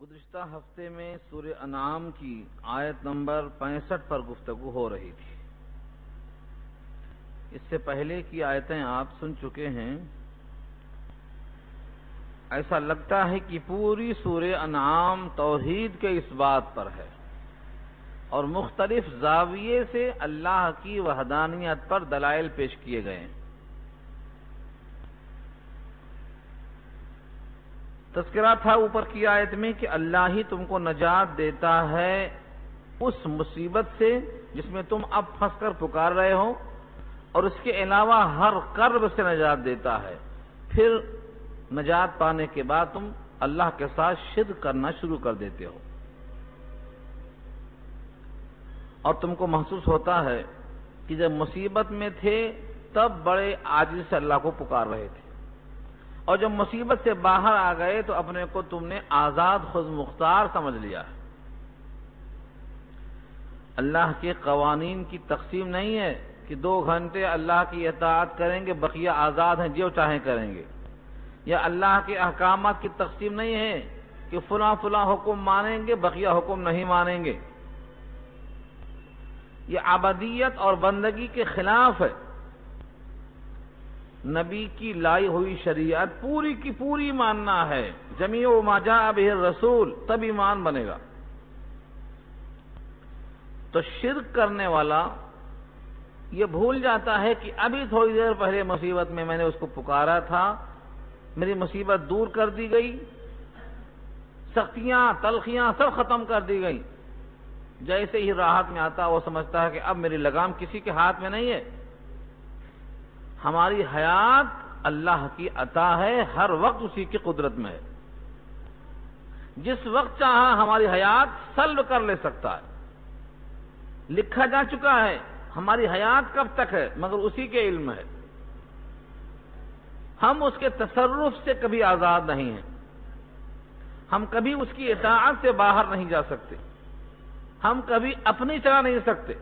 گزشتہ ہفتے میں سورہ انعام کی آیت نمبر 65 پر گفتگو ہو رہی تھی۔ اس سے پہلے کی آیتیں آپ سن چکے ہیں۔ ایسا لگتا ہے کہ پوری سورہ انعام توحید کے اس بات پر ہے اور مختلف زاویے سے اللہ کی وحدانیت پر دلائل پیش کیے گئے ہیں۔ تذکرہ تھا اوپر کی آیت میں کہ اللہ ہی تم کو نجات دیتا ہے اس مصیبت سے جس میں تم اب پھنس کر پکار رہے ہو، اور اس کے علاوہ ہر کرب سے نجات دیتا ہے۔ پھر نجات پانے کے بعد تم اللہ کے ساتھ شرک کرنا شروع کر دیتے ہو، اور تم کو محسوس ہوتا ہے کہ جب مصیبت میں تھے تب بڑے عاجزی سے اللہ کو پکار رہے تھے، اور جب مصیبت سے باہر آ گئے تو اپنے کو تم نے آزاد خود مختار سمجھ لیا ہے۔ اللہ کے قوانین کی تقسیم نہیں ہے کہ 2 گھنٹے اللہ کی اطاعت کریں گے، بقیہ آزاد ہیں جو چاہیں کریں گے، یا اللہ کے احکامات کی تقسیم نہیں ہے کہ فلاں فلاں حکم مانیں گے بقیہ حکم نہیں مانیں گے۔ یہ عبادیت اور بندگی کے خلاف ہے۔ نبی کی لائی ہوئی شریعت پوری کی پوری ماننا ہے، جمیع ما جاء بہ الرسول، تب ایمان بنے گا۔ تو شرک کرنے والا یہ بھول جاتا ہے کہ ابھی تھوڑی دیر پہلے مصیبت میں نے اس کو پکارا تھا، میری مصیبت دور کر دی گئی، سختیاں تلخیاں سب ختم کر دی گئی۔ جیسے ہی راحت میں آتا وہ سمجھتا ہے کہ اب میری لگام کسی کے ہاتھ میں نہیں ہے۔ ہماری حیات اللہ کی عطا ہے، ہر وقت اسی کی قدرت میں ہے۔ جس وقت چاہا ہماری حیات سلب کر لے سکتا ہے۔ لکھا جا چکا ہے ہماری حیات کب تک ہے، مگر اسی کے علم ہے۔ ہم اس کے تصرف سے کبھی آزاد نہیں ہیں، ہم کبھی اس کی اطاعت سے باہر نہیں جا سکتے، ہم کبھی اپنی چلا نہیں سکتے۔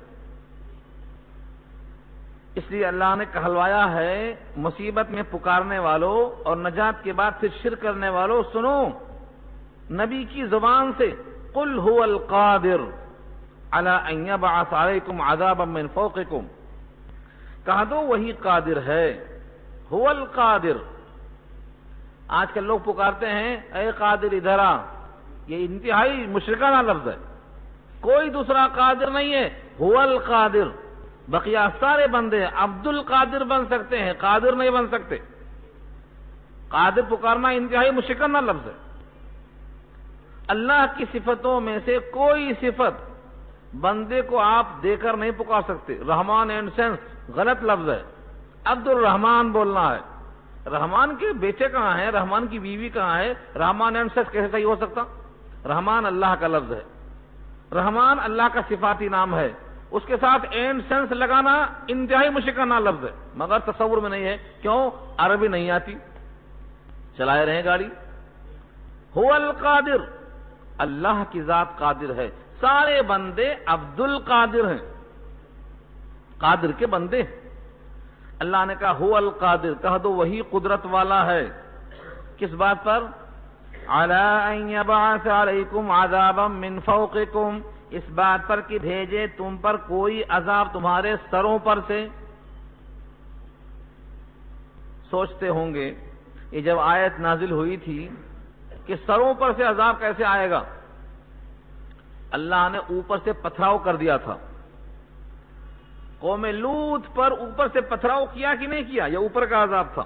اس لیے اللہ نے کہلوایا ہے مصیبت میں پکارنے والوں اور نجات کے بعد پھر شرک کرنے والوں، سنو نبی کی زبان سے، قل هو القادر علی ان یبعث علیکم عذابا من فوقکم، کہہ دو وہی قادر ہے، هو القادر۔ آج کل لوگ پکارتے ہیں اے قادر ادھر آ، یہ انتہائی مشرکانہ لفظ ہے۔ کوئی دوسرا قادر نہیں ہے، هو القادر۔ بقیہ سارے بندے عبد القادر بن سکتے ہیں، قادر نہیں بن سکتے۔ قادر پکارنا انتہائی مشرکانہ لفظ ہے۔ اللہ کی صفتوں میں سے کوئی صفت بندے کو آپ دے کر نہیں پکار سکتے۔ رحمان اینڈ سینس غلط لفظ ہے، عبد الرحمان بولنا ہے۔ رحمان کے بیٹے کہاں ہیں، رحمان کی بیوی کہاں ہے؟ رحمان اینڈ سینس کیسے صحیح ہو سکتا؟ رحمان اللہ کا لفظ ہے، رحمان اللہ کا صفاتی نام ہے، اس کے ساتھ اینڈ سینس لگانا انتہائی مشرکانہ لفظ ہے، مگر تصور میں نہیں ہے۔ کیوں؟ عربی نہیں آتی، چلائے رہیں گاڑی۔ هو القادر، اللہ کی ذات قادر ہے، سارے بندے عبد القادر ہیں، قادر کے بندے ہیں۔ اللہ نے کہا هو القادر، کہہ دو وہی قدرت والا ہے۔ کس بات پر؟ علی ان یبعث علیکم عذابا من فوقکم، اس بات پر کہ بھیجے تم پر کوئی عذاب تمہارے سروں پر سے۔ سوچتے ہوں گے یہ جب آیت نازل ہوئی تھی کہ سروں پر سے عذاب کیسے آئے گا؟ اللہ نے اوپر سے پتھراؤ کر دیا تھا۔ قوم لوط پر اوپر سے پتھراؤ کیا کہ نہیں کیا؟ یہ اوپر کا عذاب تھا۔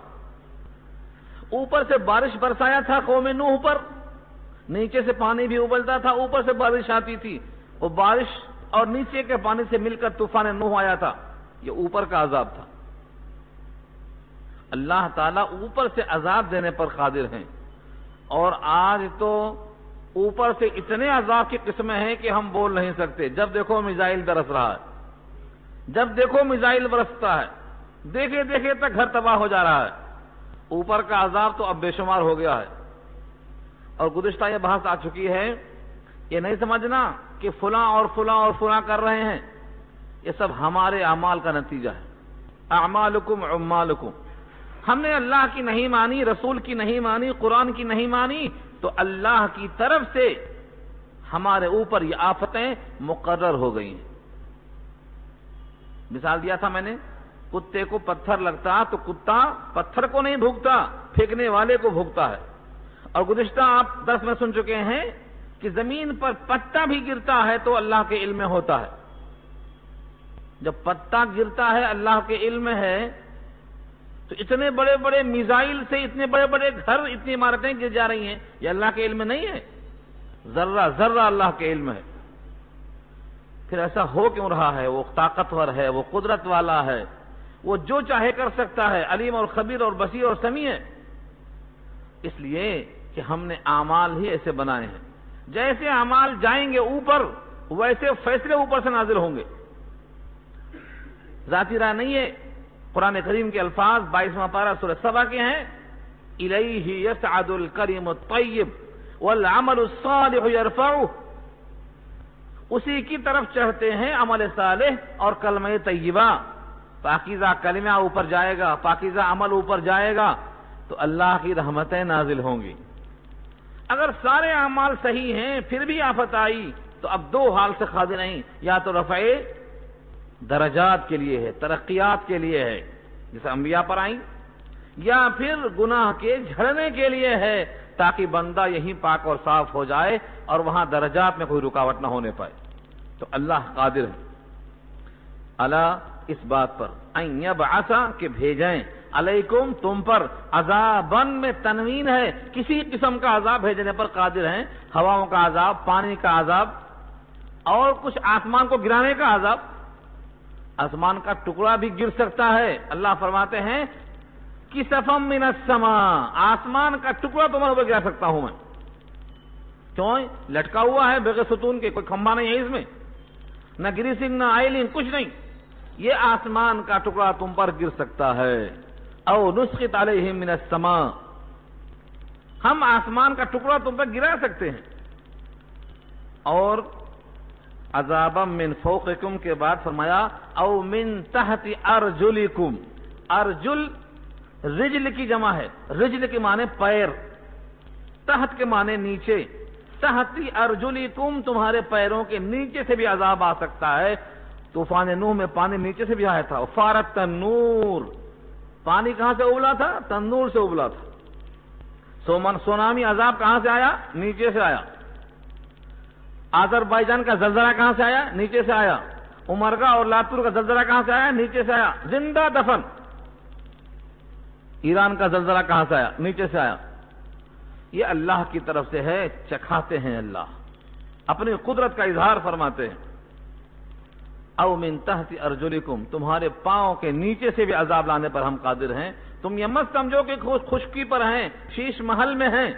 اوپر سے بارش برسایا تھا قوم نوح پر، نیچے سے پانی بھی ابلتا تھا، اوپر سے بارش آتی تھی، وہ بارش اور نیچے کے پانی سے مل کر طوفان نوح آیا تھا۔ یہ اوپر کا عذاب تھا۔ اللہ تعالیٰ اوپر سے عذاب دینے پر قادر ہیں، اور آج تو اوپر سے اتنے عذاب کی قسمیں ہیں کہ ہم بول نہیں سکتے۔ جب دیکھو میزائل برس رہا ہے، جب دیکھو میزائل برستا ہے، دیکھے دیکھے تک گھر تباہ ہو جا رہا ہے۔ اوپر کا عذاب تو اب بے شمار ہو گیا ہے، اور گزشتہ یہ بحث آ چکی ہے۔ یہ نہیں سمجھنا کہ فلاں اور فلاں اور فلاں کر رہے ہیں، یہ سب ہمارے اعمال کا نتیجہ ہے۔ اعمالکم عمالکم، ہم نے اللہ کی نہیں مانی، رسول کی نہیں مانی، قرآن کی نہیں مانی، تو اللہ کی طرف سے ہمارے اوپر یہ آفتیں مقرر ہو گئی ہیں۔ مثال دیا تھا میں نے، کتے کو پتھر لگتا تو کتا پتھر کو نہیں بھوکتا، پھینکنے والے کو بھوکتا ہے۔ اور گزشتہ آپ درس میں سن چکے ہیں کہ زمین پر پتا بھی گرتا ہے تو اللہ کے علم میں ہوتا ہے۔ جب پتا گرتا ہے اللہ کے علم میں ہے، تو اتنے بڑے بڑے میزائل سے اتنے بڑے بڑے گھر، اتنی عمارتیں گر جا رہی ہیں، یہ اللہ کے علم میں نہیں ہے؟ ذرہ ذرہ اللہ کے علم ہے۔ پھر ایسا ہو کیوں رہا ہے؟ وہ طاقتور ہے، وہ قدرت والا ہے، وہ جو چاہے کر سکتا ہے، علیم اور خبیر اور بصیر اور سمیع ہے۔ اس لیے کہ ہم نے اعمال ہی ایسے بنائے ہیں، جیسے اعمال جائیں گے اوپر ویسے فیصلے اوپر سے نازل ہوں گے۔ ذاتی رائے نہیں ہے۔ قرآن کریم کے الفاظ 22واں پارہ سورہ سبا کے ہیں، الیہ یصعد الکلم الطیب والعمل الصالح یرفعہ، اسی کی طرف چڑھتے ہیں عمل صالح اور کلمہ طیبہ۔ پاکیزہ کلمہ اوپر جائے گا، پاکیزہ عمل اوپر جائے گا تو اللہ کی رحمتیں نازل ہوں گی۔ اگر سارے اعمال صحیح ہیں پھر بھی آفت آئی تو اب دو حال سے خالی نہیں، یا تو رفع درجات کے لیے ہے، ترقیات کے لیے ہے جیسے انبیاء پر آئیں، یا پھر گناہ کے جھڑنے کے لیے ہے تاکہ بندہ یہیں پاک اور صاف ہو جائے اور وہاں درجات میں کوئی رکاوٹ نہ ہونے پائے۔ تو اللہ قادر ہے اللہ اس بات پر ان یبعث کہ بھیجیں علیکم تم پر عذابن میں تنوین ہے، کسی قسم کا عذاب بھیجنے پر قادر ہیں، ہواؤں کا عذاب، پانی کا عذاب اور کچھ آسمان کو گرانے کا عذاب۔ آسمان کا ٹکڑا بھی گر سکتا ہے، اللہ فرماتے ہیں کسفم من السماء، آسمان کا ٹکڑا تمہارے اوپر گرا سکتا ہوں میں۔ کیوں؟ لٹکا ہوا ہے بغیر ستون کے، کوئی کھمبا نہیں ہے اس میں، نہ گریسنگ نہ آئلنگ، کچھ نہیں، یہ آسمان کا ٹکڑا تم پر گر سکتا ہے۔ او نسقط علیہم من السماء، ہم آسمان کا ٹکڑا تم پر گرا سکتے ہیں۔ اور عذابا من فوقکم کے بعد فرمایا او من تحت ارجلکم، ارجل رجل کی جمع ہے، رجل کے معنی پیر، تحت کے معنی نیچے، تحت ارجلکم تمہارے پیروں کے نیچے سے بھی عذاب آ سکتا ہے۔ طوفان نوح میں پانی نیچے سے بھی آیا تھا، فارت تنور، پانی کہاں سے ابلا تھا؟ تنور سے ابلا تھا۔ سونامی عذاب کہاں سے آیا؟ نیچے سے آیا۔ آذربائیجان کا زلزلہ کہاں سے آیا؟ نیچے سے آیا۔ امرگا اور لاتور کا زلزلہ کہاں سے آیا؟ نیچے سے آیا، زندہ دفن۔ ایران کا زلزلہ کہاں سے آیا؟ نیچے سے آیا۔ یہ اللہ کی طرف سے ہے، چکھاتے ہیں اللہ، اپنی قدرت کا اظہار فرماتے ہیں۔ او من تحت ارجلکم، تمہارے پاؤں کے نیچے سے بھی عذاب لانے پر ہم قادر ہیں۔ تم یہ مت سمجھو کہ خشکی پر ہیں، شیش محل میں ہیں۔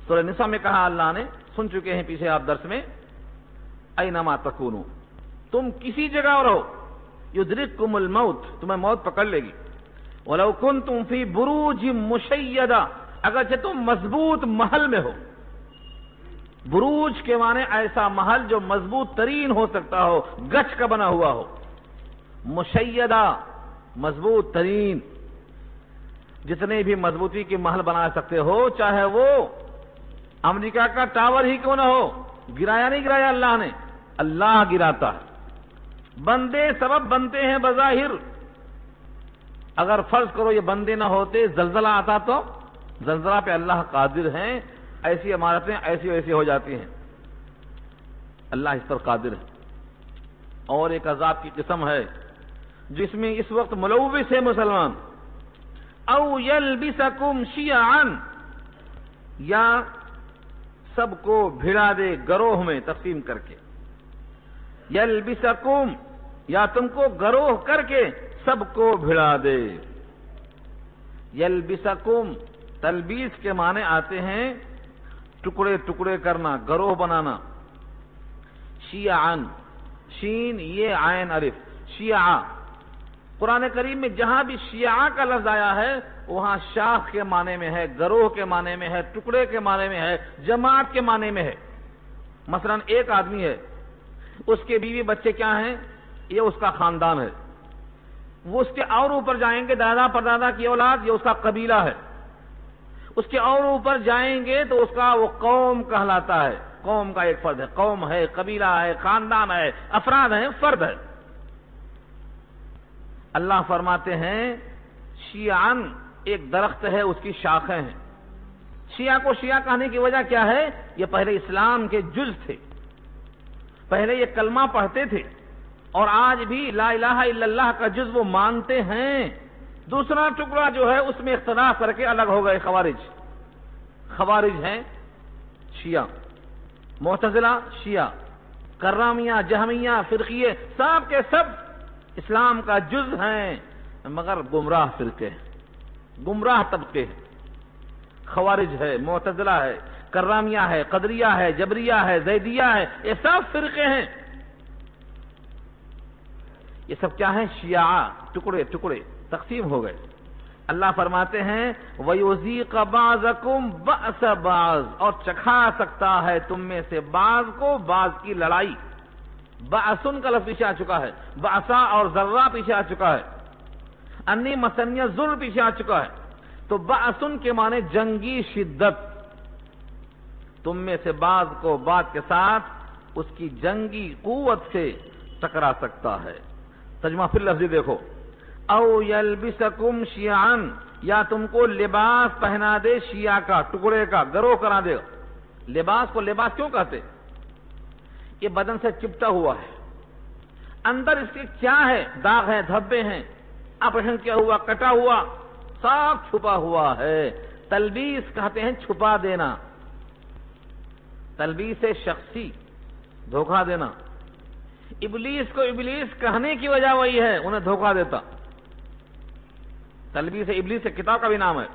سورہ نساء میں کہا اللہ نے، سن چکے ہیں پیچھے آپ درس میں، اینما تکونوا، تم کسی جگہ رہو، یدرککم الموت، تمہیں موت پکڑ لے گی۔ ولو کنتم فی بروج مشیدہ، اگرچہ تم مضبوط محل میں ہو۔ بروج کے معنی ایسا محل جو مضبوط ترین ہو سکتا ہو، گچھ کا بنا ہوا ہو، مشیدہ مضبوط ترین، جتنے بھی مضبوطی کے محل بنا سکتے ہو، چاہے وہ امریکہ کا ٹاور ہی کیوں نہ ہو، گرایا نہیں گرایا اللہ نے، اللہ گراتا ہے۔ بندے سبب بنتے ہیں بظاہر، اگر فرض کرو یہ بندے نہ ہوتے زلزلہ آتا تو زلزلہ پہ اللہ قادر ہیں، ایسی عمارتیں ایسی ویسی ہو جاتی ہیں، اللہ اس پر قادر ہے۔ اور ایک عذاب کی قسم ہے جس میں اس وقت ملوث ہے مسلمان، او یلبسکم شیعا، یا سب کو بھیڑا دے گروہ میں تقسیم کر کے، یلبسکم یا تم کو گروہ کر کے سب کو بھیڑا دے۔ یلبسکم تلبیس کے معنی آتے ہیں ٹکڑے ٹکڑے کرنا، گروہ بنانا۔ شیعان، شین یہ عین الف، شیعہ، قرآن کریم میں جہاں بھی شیعہ کا لفظ آیا ہے وہاں شاخ کے معنی میں ہے، گروہ کے معنی میں ہے، ٹکڑے کے معنی میں ہے، جماعت کے معنی میں ہے۔ مثلا ایک آدمی ہے، اس کے بیوی بچے کیا ہیں؟ یہ اس کا خاندان ہے۔ وہ اس کے اور اوپر جائیں گے، دادا پردادا کی اولاد، یہ اس کا قبیلہ ہے۔ اس کے اور اوپر جائیں گے تو اس کا وہ قوم کہلاتا ہے. قوم کا ایک فرد ہے. قوم ہے، قبیلہ ہے، خاندان ہے، افراد ہیں، فرد ہے. اللہ فرماتے ہیں شیعن ایک درخت ہے، اس کی شاخیں ہیں. شیعہ کو شیعہ کہنے کی وجہ کیا ہے؟ یہ پہلے اسلام کے جز تھے، پہلے یہ کلمہ پڑھتے تھے اور آج بھی لا الہ الا اللہ کا جز وہ مانتے ہیں. دوسرا ٹکڑا جو ہے اس میں اختلاف کر کے الگ ہو گئے. خوارج ہیں شیعہ، معتزلہ شیعہ، کرامیہ، جہمیہ، فرقیے، سب کے سب اسلام کا جز ہیں مگر گمراہ فرقے ہیں، گمراہ طبقے ہیں. خوارج ہے، معتزلہ ہے، کرامیہ ہے، قدریہ ہے، جبریہ ہے، زیدیہ ہے، یہ سب فرقے ہیں. یہ سب کیا ہیں؟ شیعہ، ٹکڑے ٹکڑے تقسیم ہو گئے. اللہ فرماتے ہیں وَيُذِيقَ بَعْضَكُمْ بَأْسَ بَعْضٍ، اور چکھا سکتا ہے تم میں سے بعض کو بعض کی لڑائی. بَأْسٌ کا لفظ پیچھے آ چکا ہے، بَأْسَ اور ذرہ پیچھے آ چکا ہے، انی مثنیہ ذر پیچھے آ چکا ہے. تو بَأْسٌ کے معنی جنگی شدت. تم میں سے بعض کو بعض کے ساتھ اس کی جنگی قوت سے ٹکرا سکتا ہے. ترجمہ پھر لفظی دیکھو، او یلبسکم شیعن، یا تم کو لباس پہنا دے شیعہ کا، ٹکڑے کا، گروہ کرا دے. لباس کو لباس کیوں کہتے؟ یہ بدن سے چپٹا ہوا ہے، اندر اس کے کیا ہے؟ داغ ہیں، دھبے ہیں، آپریشن کیا ہوا، کٹا ہوا، سب چھپا ہوا ہے. تلبیس کہتے ہیں چھپا دینا. تلبیس شخصی، دھوکہ دینا. ابلیس کو ابلیس کہنے کی وجہ وہی ہے، انہیں دھوکہ دیتا. تلبیس ابلیس سے کتاب کا بھی نام ہے.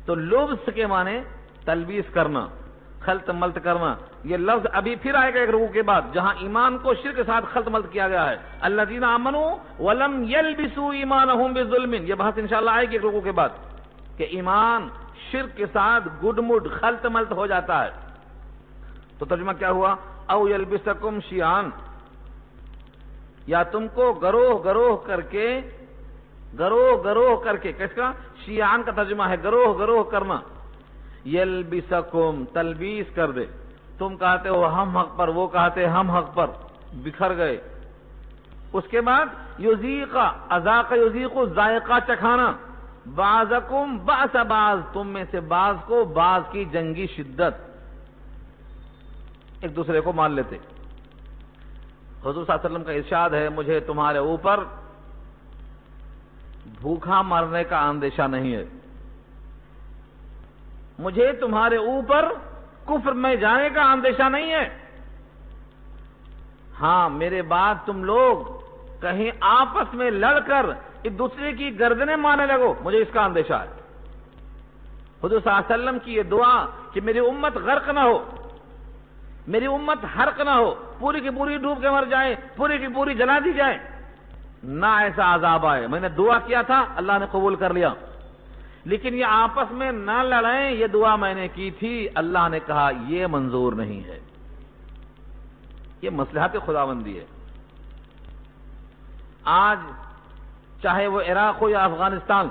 تو لبس کے معنی تلبیس کرنا، خلط ملط کرنا. یہ لفظ ابھی پھر آئے گا ایک رکوع کے بعد، جہاں ایمان کو شرک کے ساتھ خلط ملط کیا گیا ہے. الذین آمنوا ولم یلبسوا ایمانہم بظلم، یہ بحث انشاءاللہ آئے گی ایک رکوع کے بعد کہ ایمان شرک کے ساتھ گڈ مڈ خلط ملط ہو جاتا ہے. تو ترجمہ کیا ہوا؟ او یلبسکم شیعان، یا تم کو گروہ گروہ کر کے کس کا؟ شیعان کا ترجمہ ہے گروہ گروہ کرنا. یلبسکم تلبیس کر دے. تم کہتے ہو ہم حق پر، وہ کہتے ہم حق پر، بکھر گئے. اس کے بعد یذیق، اذاق یذیق، ذائقہ چکھانا. بعضکم بعض بعض، تم میں سے بعض کو بعض کی جنگی شدت، ایک دوسرے کو مان لیتے. حضور صلی اللہ علیہ وسلم کا ارشاد ہے مجھے تمہارے اوپر بھوکا مرنے کا اندیشہ نہیں ہے، مجھے تمہارے اوپر کفر میں جانے کا اندیشہ نہیں ہے. ہاں میرے بعد تم لوگ کہیں آپس میں لڑ کر ایک دوسرے کی گردنیں مارنے لگو، مجھے اس کا اندیشہ ہے. حضور صلی اللہ علیہ وسلم کی یہ دعا کہ میری امت غرق نہ ہو، میری امت حرق نہ ہو، پوری کی پوری ڈوب کے مر جائے، پوری کی پوری جلا دی جائے، نہ ایسا عذاب آئے. میں نے دعا کیا تھا، اللہ نے قبول کر لیا. لیکن یہ آپس میں نہ لڑیں، یہ دعا میں نے کی تھی، اللہ نے کہا یہ منظور نہیں ہے. یہ مصلحت خداوندی ہے. آج چاہے وہ عراق ہو یا افغانستان،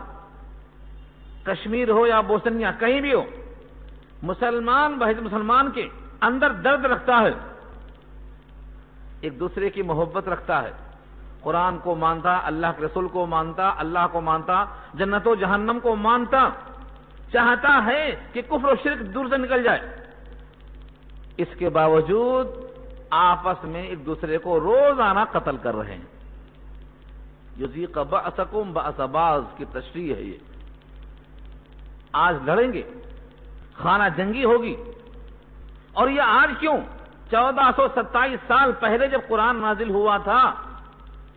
کشمیر ہو یا بوسنیا، کہیں بھی ہو، مسلمان بحث مسلمان کے اندر درد رکھتا ہے، ایک دوسرے کی محبت رکھتا ہے، قرآن کو مانتا، اللہ کے رسول کو مانتا، اللہ کو مانتا، جنت و جہنم کو مانتا، چاہتا ہے کہ کفر و شرک دور سے نکل جائے. اس کے باوجود آپس میں ایک دوسرے کو روزانہ قتل کر رہے ہیں. یذیق بعضکم بعض بعض کی تشریح ہے یہ. آج لڑیں گے، خانہ جنگی ہوگی. اور یہ آج کیوں؟ 1427 سال پہلے جب قرآن نازل ہوا تھا،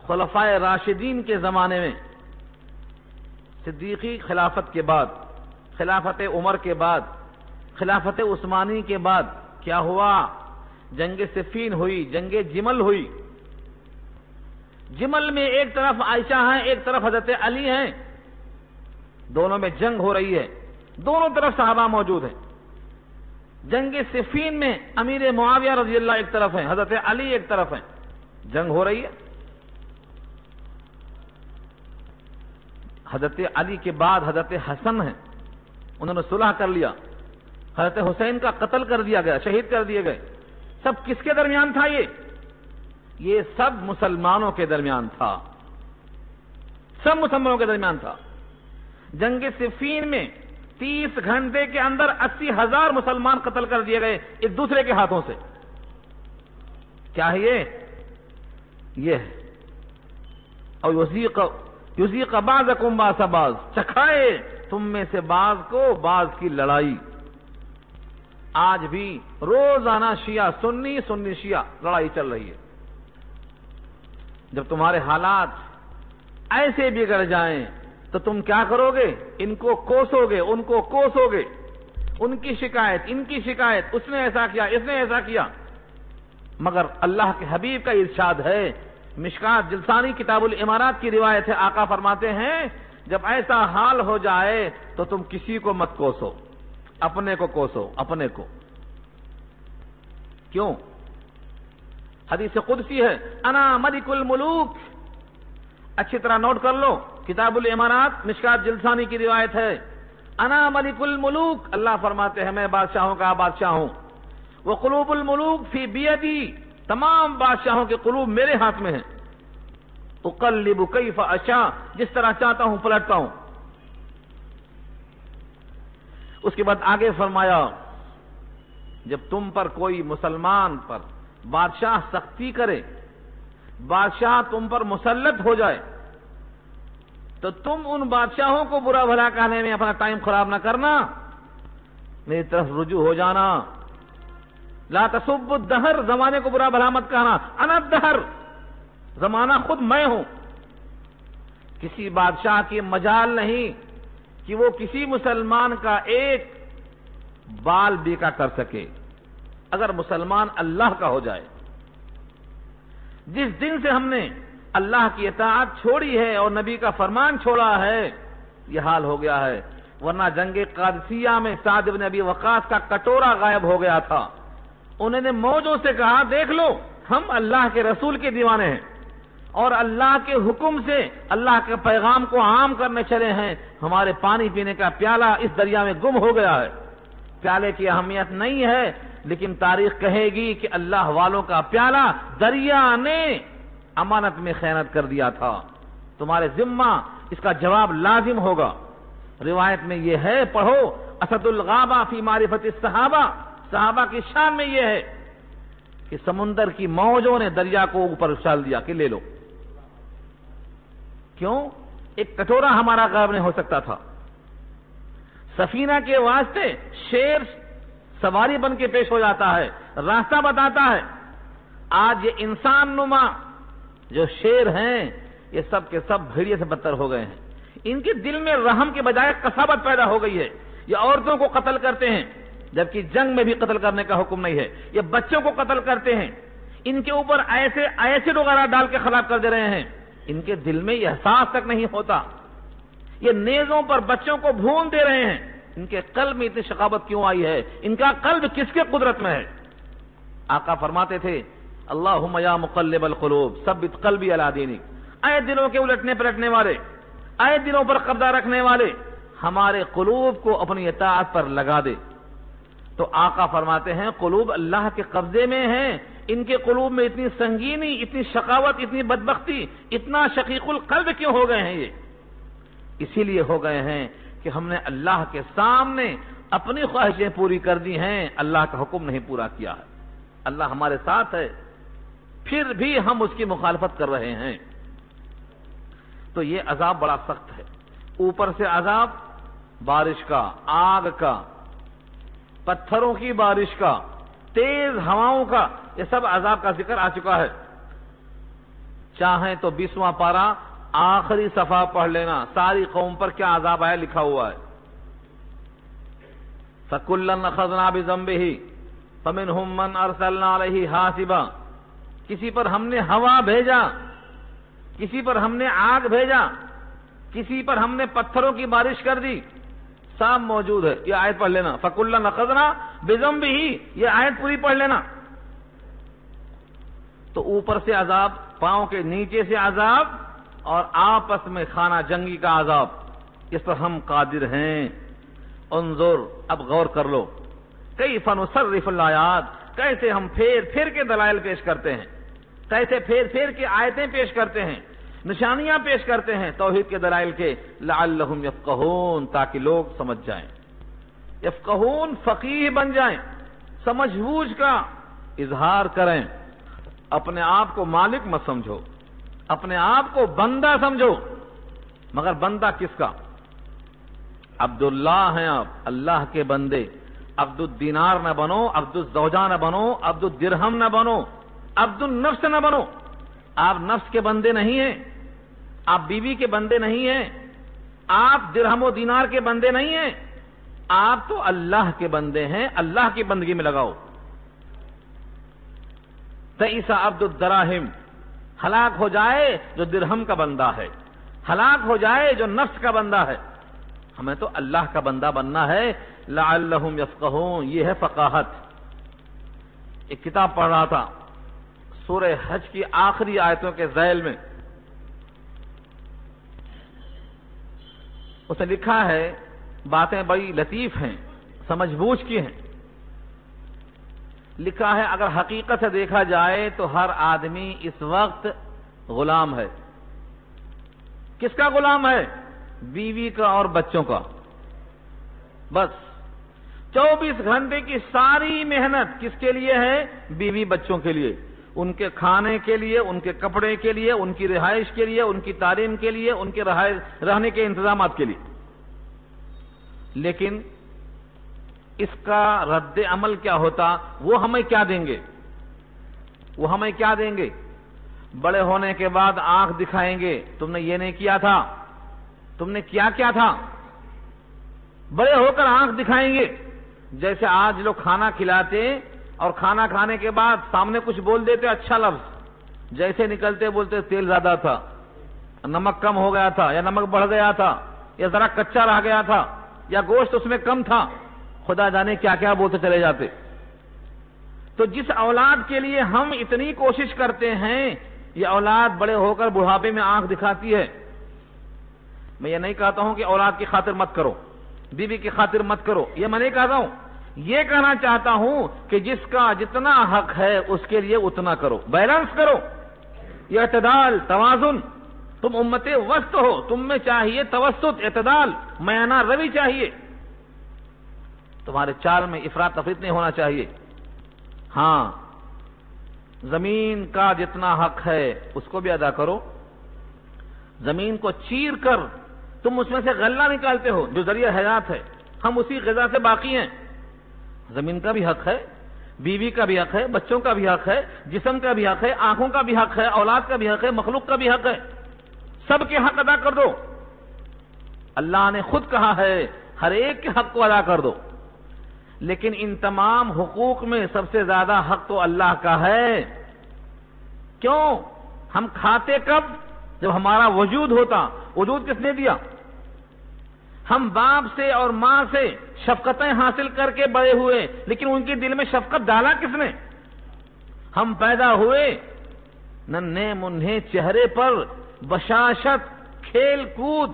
خلفائے راشدین کے زمانے میں، صدیقی خلافت کے بعد، خلافت عمر کے بعد، خلافت عثمانی کے بعد کیا ہوا؟ جنگ صفین ہوئی، جنگ جمل ہوئی. جمل میں ایک طرف عائشہ ہیں، ایک طرف حضرت علی ہیں، دونوں میں جنگ ہو رہی ہے، دونوں طرف صحابہ موجود ہیں. جنگ صفین میں امیر معاویہ رضی اللہ ایک طرف ہیں، حضرت علی ایک طرف ہیں، جنگ ہو رہی ہے. حضرت علی کے بعد حضرت حسن ہیں، انہوں نے صلح کر لیا، حضرت حسین کا قتل کر دیا گیا، شہید کر دیے گئے. سب کس کے درمیان تھا؟ یہ سب مسلمانوں کے درمیان تھا، سب مسلمانوں کے درمیان تھا. جنگ صفین میں 30 گھنٹے کے اندر 80,000 مسلمان قتل کر دیے گئے ایک دوسرے کے ہاتھوں سے. کیا ہے یہ ہے. اور یذیق بعضکم باس بعض، چکھائے تم میں سے بعض کو بعض کی لڑائی. آج بھی روزانہ شیعہ سنی، سنی شیعہ لڑائی چل رہی ہے. جب تمہارے حالات ایسے بگڑ جائیں تو تم کیا کرو گے؟ ان کو کوسو گے، ان کو کوسو گے، ان کی شکایت، ان کی شکایت، اس نے ایسا کیا، اس نے ایسا کیا. مگر اللہ کے حبیب کا ارشاد ہے، مشکات جلسانی کتاب الامارات کی روایت ہے، آقا فرماتے ہیں جب ایسا حال ہو جائے تو تم کسی کو مت کوسو، اپنے کو کوسو، اپنے کو. کیوں؟ حدیث قدسی ہے، انا ملک الملوک. اچھی طرح نوٹ کر لو، کتاب الامارات مشکات جلسانی کی روایت ہے، انا ملک الملوک. اللہ فرماتے ہیں میں بادشاہوں کا بادشاہ ہوں. وقلوب الملوک فی بیدی، تمام بادشاہوں کے قلوب میرے ہاتھ میں ہیں. اقلب کیف اشاء، جس طرح چاہتا ہوں پلٹتا ہوں. اس کے بعد آگے فرمایا جب تم پر کوئی مسلمان پر بادشاہ سختی کرے، بادشاہ تم پر مسلط ہو جائے، تو تم ان بادشاہوں کو برا بھلا کہنے میں اپنا ٹائم خراب نہ کرنا، میری طرف رجوع ہو جانا. لا تسبوا الدہر، زمانے کو برا بھلا مت کہنا. انا الدہر، زمانہ خود میں ہوں. کسی بادشاہ کی مجال نہیں کہ وہ کسی مسلمان کا ایک بال بیکا کر سکے اگر مسلمان اللہ کا ہو جائے. جس دن سے ہم نے اللہ کی اطاعت چھوڑی ہے اور نبی کا فرمان چھوڑا ہے، یہ حال ہو گیا ہے. ورنہ جنگ قادسیہ میں سعد بن ابی وقاص کا کٹورا غائب ہو گیا تھا. انہوں نے موجوں سے کہا دیکھ لو ہم اللہ کے رسول کے دیوانے ہیں اور اللہ کے حکم سے اللہ کے پیغام کو عام کرنے چلے ہیں. ہمارے پانی پینے کا پیالہ اس دریا میں گم ہو گیا ہے. پیالے کی اہمیت نہیں ہے، لیکن تاریخ کہے گی کہ اللہ والوں کا پیالہ دریا نے امانت میں خیانت کر دیا تھا. تمہارے ذمہ اس کا جواب لازم ہوگا. روایت میں یہ ہے، پڑھو، اسد الغابہ فی معرفت الصحابہ، صحابہ کی شان میں یہ ہے کہ سمندر کی موجوں نے دریا کو اوپر اچھال دیا کہ لے لو. کیوں؟ ایک کٹورا ہمارا غائب نہیں ہو سکتا تھا. سفینہ کے واسطے شیر سواری بن کے پیش ہو جاتا ہے، راستہ بتاتا ہے. آج یہ انسان نما جو شیر ہیں یہ سب کے سب بھیڑیے سے بدتر ہو گئے ہیں. ان کے دل میں رحم کے بجائے کساوت پیدا ہو گئی ہے. یہ عورتوں کو قتل کرتے ہیں جبکہ جنگ میں بھی قتل کرنے کا حکم نہیں ہے. یہ بچوں کو قتل کرتے ہیں، ان کے اوپر ایسے ایسڈ وغیرہ ڈال کے خراب کر دے رہے ہیں. ان کے دل میں یہ احساس تک نہیں ہوتا. یہ نیزوں پر بچوں کو بھون دے رہے ہیں. ان کے قلب میں اتنی شقاوت کیوں آئی ہے؟ ان کا قلب کس کے قدرت میں ہے؟ آقا فرماتے تھے اللہم یا مقلب القلوب ثبت قلبی علی دینک. اے دلوں کے الٹنے پلٹنے والے، اے دلوں پر قبضہ رکھنے والے، ہمارے قلوب کو اپنی اطاعت پر لگا دے. تو آقا فرماتے ہیں قلوب اللہ کے قبضے میں ہیں. ان کے قلوب میں اتنی سنگینی، اتنی شقاوت، اتنی بدبختی، اتنا شقیق القلب کیوں ہو گئے ہیں؟ یہ اسی لیے ہو گئے ہیں کہ ہم نے اللہ کے سامنے اپنی خواہشیں پوری کر دی ہیں، اللہ کا حکم نہیں پورا کیا ہے. اللہ ہمارے ساتھ ہے پھر بھی ہم اس کی مخالفت کر رہے ہیں. تو یہ عذاب بڑا سخت ہے. اوپر سے عذاب بارش کا، آگ کا، پتھروں کی بارش کا، تیز ہواؤں کا، یہ سب عذاب کا ذکر آ چکا ہے. چاہیں تو 20واں پارہ آخری صفحہ پڑھ لینا، ساری قوم پر کیا عذاب آیا لکھا ہوا ہے. فَكُلًّا أَخَذْنَا بِذَنبِهِ فَمِنْهُمْ مَنْ أَرْسَلْنَا عَلَيْهِ حَاسِبًا. کسی پر ہم نے ہوا بھیجا، کسی پر ہم نے آگ بھیجا، کسی پر ہم نے پتھروں کی بارش کر دی. سب موجود ہے. یہ آیت پڑھ لینا، فَكُلًّا أَخَذْنَا بِذَنبِهِ، یہ آیت پوری پڑھ لینا. تو اوپر سے عذاب، پاؤں کے نیچے سے عذاب، اور آپس میں خانہ جنگی کا عذاب. اس پر ہم قادر ہیں. انظر، اب غور کر لو، کیف نصرف الآیات، کیسے ہم پھیر پھیر کے دلائل پیش کرتے ہیں، کیسے پھیر پھیر کے آیتیں پیش کرتے ہیں، نشانیاں پیش کرتے ہیں توحید کے دلائل کے، لعلہم یفقہون، تاکہ لوگ سمجھ جائیں، یفقہون، فقیہ بن جائیں، سمجھ بوجھ کا اظہار کریں۔ اپنے آپ کو مالک مت سمجھو، اپنے آپ کو بندہ سمجھو، مگر بندہ کس کا؟ عبداللہ ہیں آپ، اللہ کے بندے۔ عبد الدینار نہ بنو، عبد الزوجہ نہ بنو، عبد الدرہم نہ بنو، عبد النفس نہ بنو۔ آپ نفس کے بندے نہیں ہیں، آپ بیوی کے بندے نہیں ہیں، آپ درہم و دینار کے بندے نہیں ہیں، آپ تو اللہ کے بندے ہیں، اللہ کی بندگی میں لگاؤ۔ تئس عبد الدراہم، ہلاک ہو جائے جو درہم کا بندہ ہے، ہلاک ہو جائے جو نفس کا بندہ ہے۔ ہمیں تو اللہ کا بندہ بننا ہے۔ لعلہم یفقہون، یہ ہے فقاہت۔ ایک کتاب پڑھ رہا تھا سورہ حج کی آخری آیتوں کے ذیل میں، اس نے لکھا ہے، باتیں بڑی لطیف ہیں، سمجھ بوجھ کی ہیں۔ لکھا ہے اگر حقیقت سے دیکھا جائے تو ہر آدمی اس وقت غلام ہے۔ کس کا غلام ہے؟ بیوی کا اور بچوں کا۔ بس 24 گھنٹے کی ساری محنت کس کے لیے ہے؟ بیوی بچوں کے لیے، ان کے کھانے کے لیے، ان کے کپڑے کے لیے، ان کی رہائش کے لیے، ان کی تعلیم کے لیے، ان کے رہنے کے انتظامات کے لیے۔ لیکن اس کا رد عمل کیا ہوتا؟ وہ ہمیں کیا دیں گے؟ وہ ہمیں کیا دیں گے؟ بڑے ہونے کے بعد آنکھ دکھائیں گے، تم نے یہ نہیں کیا تھا، تم نے کیا کیا تھا۔ بڑے ہو کر آنکھ دکھائیں گے، جیسے آج لوگ کھانا کھلاتے اور کھانا کھانے کے بعد سامنے کچھ بول دیتے اچھا لفظ، جیسے نکلتے بولتے تیل زیادہ تھا، نمک کم ہو گیا تھا، یا نمک بڑھ گیا تھا، یا ذرا کچا رہ گیا تھا، یا گوشت اس میں کم تھا، خدا جانے کیا کیا بولتے چلے جاتے۔ تو جس اولاد کے لیے ہم اتنی کوشش کرتے ہیں، یہ اولاد بڑے ہو کر بڑھاپے میں آنکھ دکھاتی ہے۔ میں یہ نہیں کہتا ہوں کہ اولاد کی خاطر مت کرو، بیوی کی خاطر مت کرو، یہ میں نہیں کہتا ہوں۔ یہ کہنا چاہتا ہوں کہ جس کا جتنا حق ہے اس کے لیے اتنا کرو، بیلنس کرو، یہ اعتدال، توازن۔ تم امت وسط ہو، تم میں چاہیے توسط، اعتدال، میانہ روی چاہیے، تمہارے چال میں افراط تفریط نہیں ہونا چاہیے۔ ہاں، زمین کا جتنا حق ہے اس کو بھی ادا کرو۔ زمین کو چیر کر تم اس میں سے غلہ نکالتے ہو جو ذریعہ حیات ہے، ہم اسی غذا سے باقی ہیں۔ زمین کا بھی حق ہے، بیوی کا بھی حق ہے، بچوں کا بھی حق ہے، جسم کا بھی حق ہے، آنکھوں کا بھی حق ہے، اولاد کا بھی حق ہے، مخلوق کا بھی حق ہے۔ سب کے حق ادا کر دو۔ اللہ نے خود کہا ہے ہر ایک کے حق کو ادا کر دو۔ لیکن ان تمام حقوق میں سب سے زیادہ حق تو اللہ کا ہے۔ کیوں؟ ہم کھاتے کب؟ جب ہمارا وجود ہوتا۔ وجود کس نے دیا؟ ہم باپ سے اور ماں سے شفقتیں حاصل کر کے بڑے ہوئے، لیکن ان کے دل میں شفقت ڈالا کس نے؟ ہم پیدا ہوئے، ننھے منھے چہرے پر بشاشت، کھیل کود،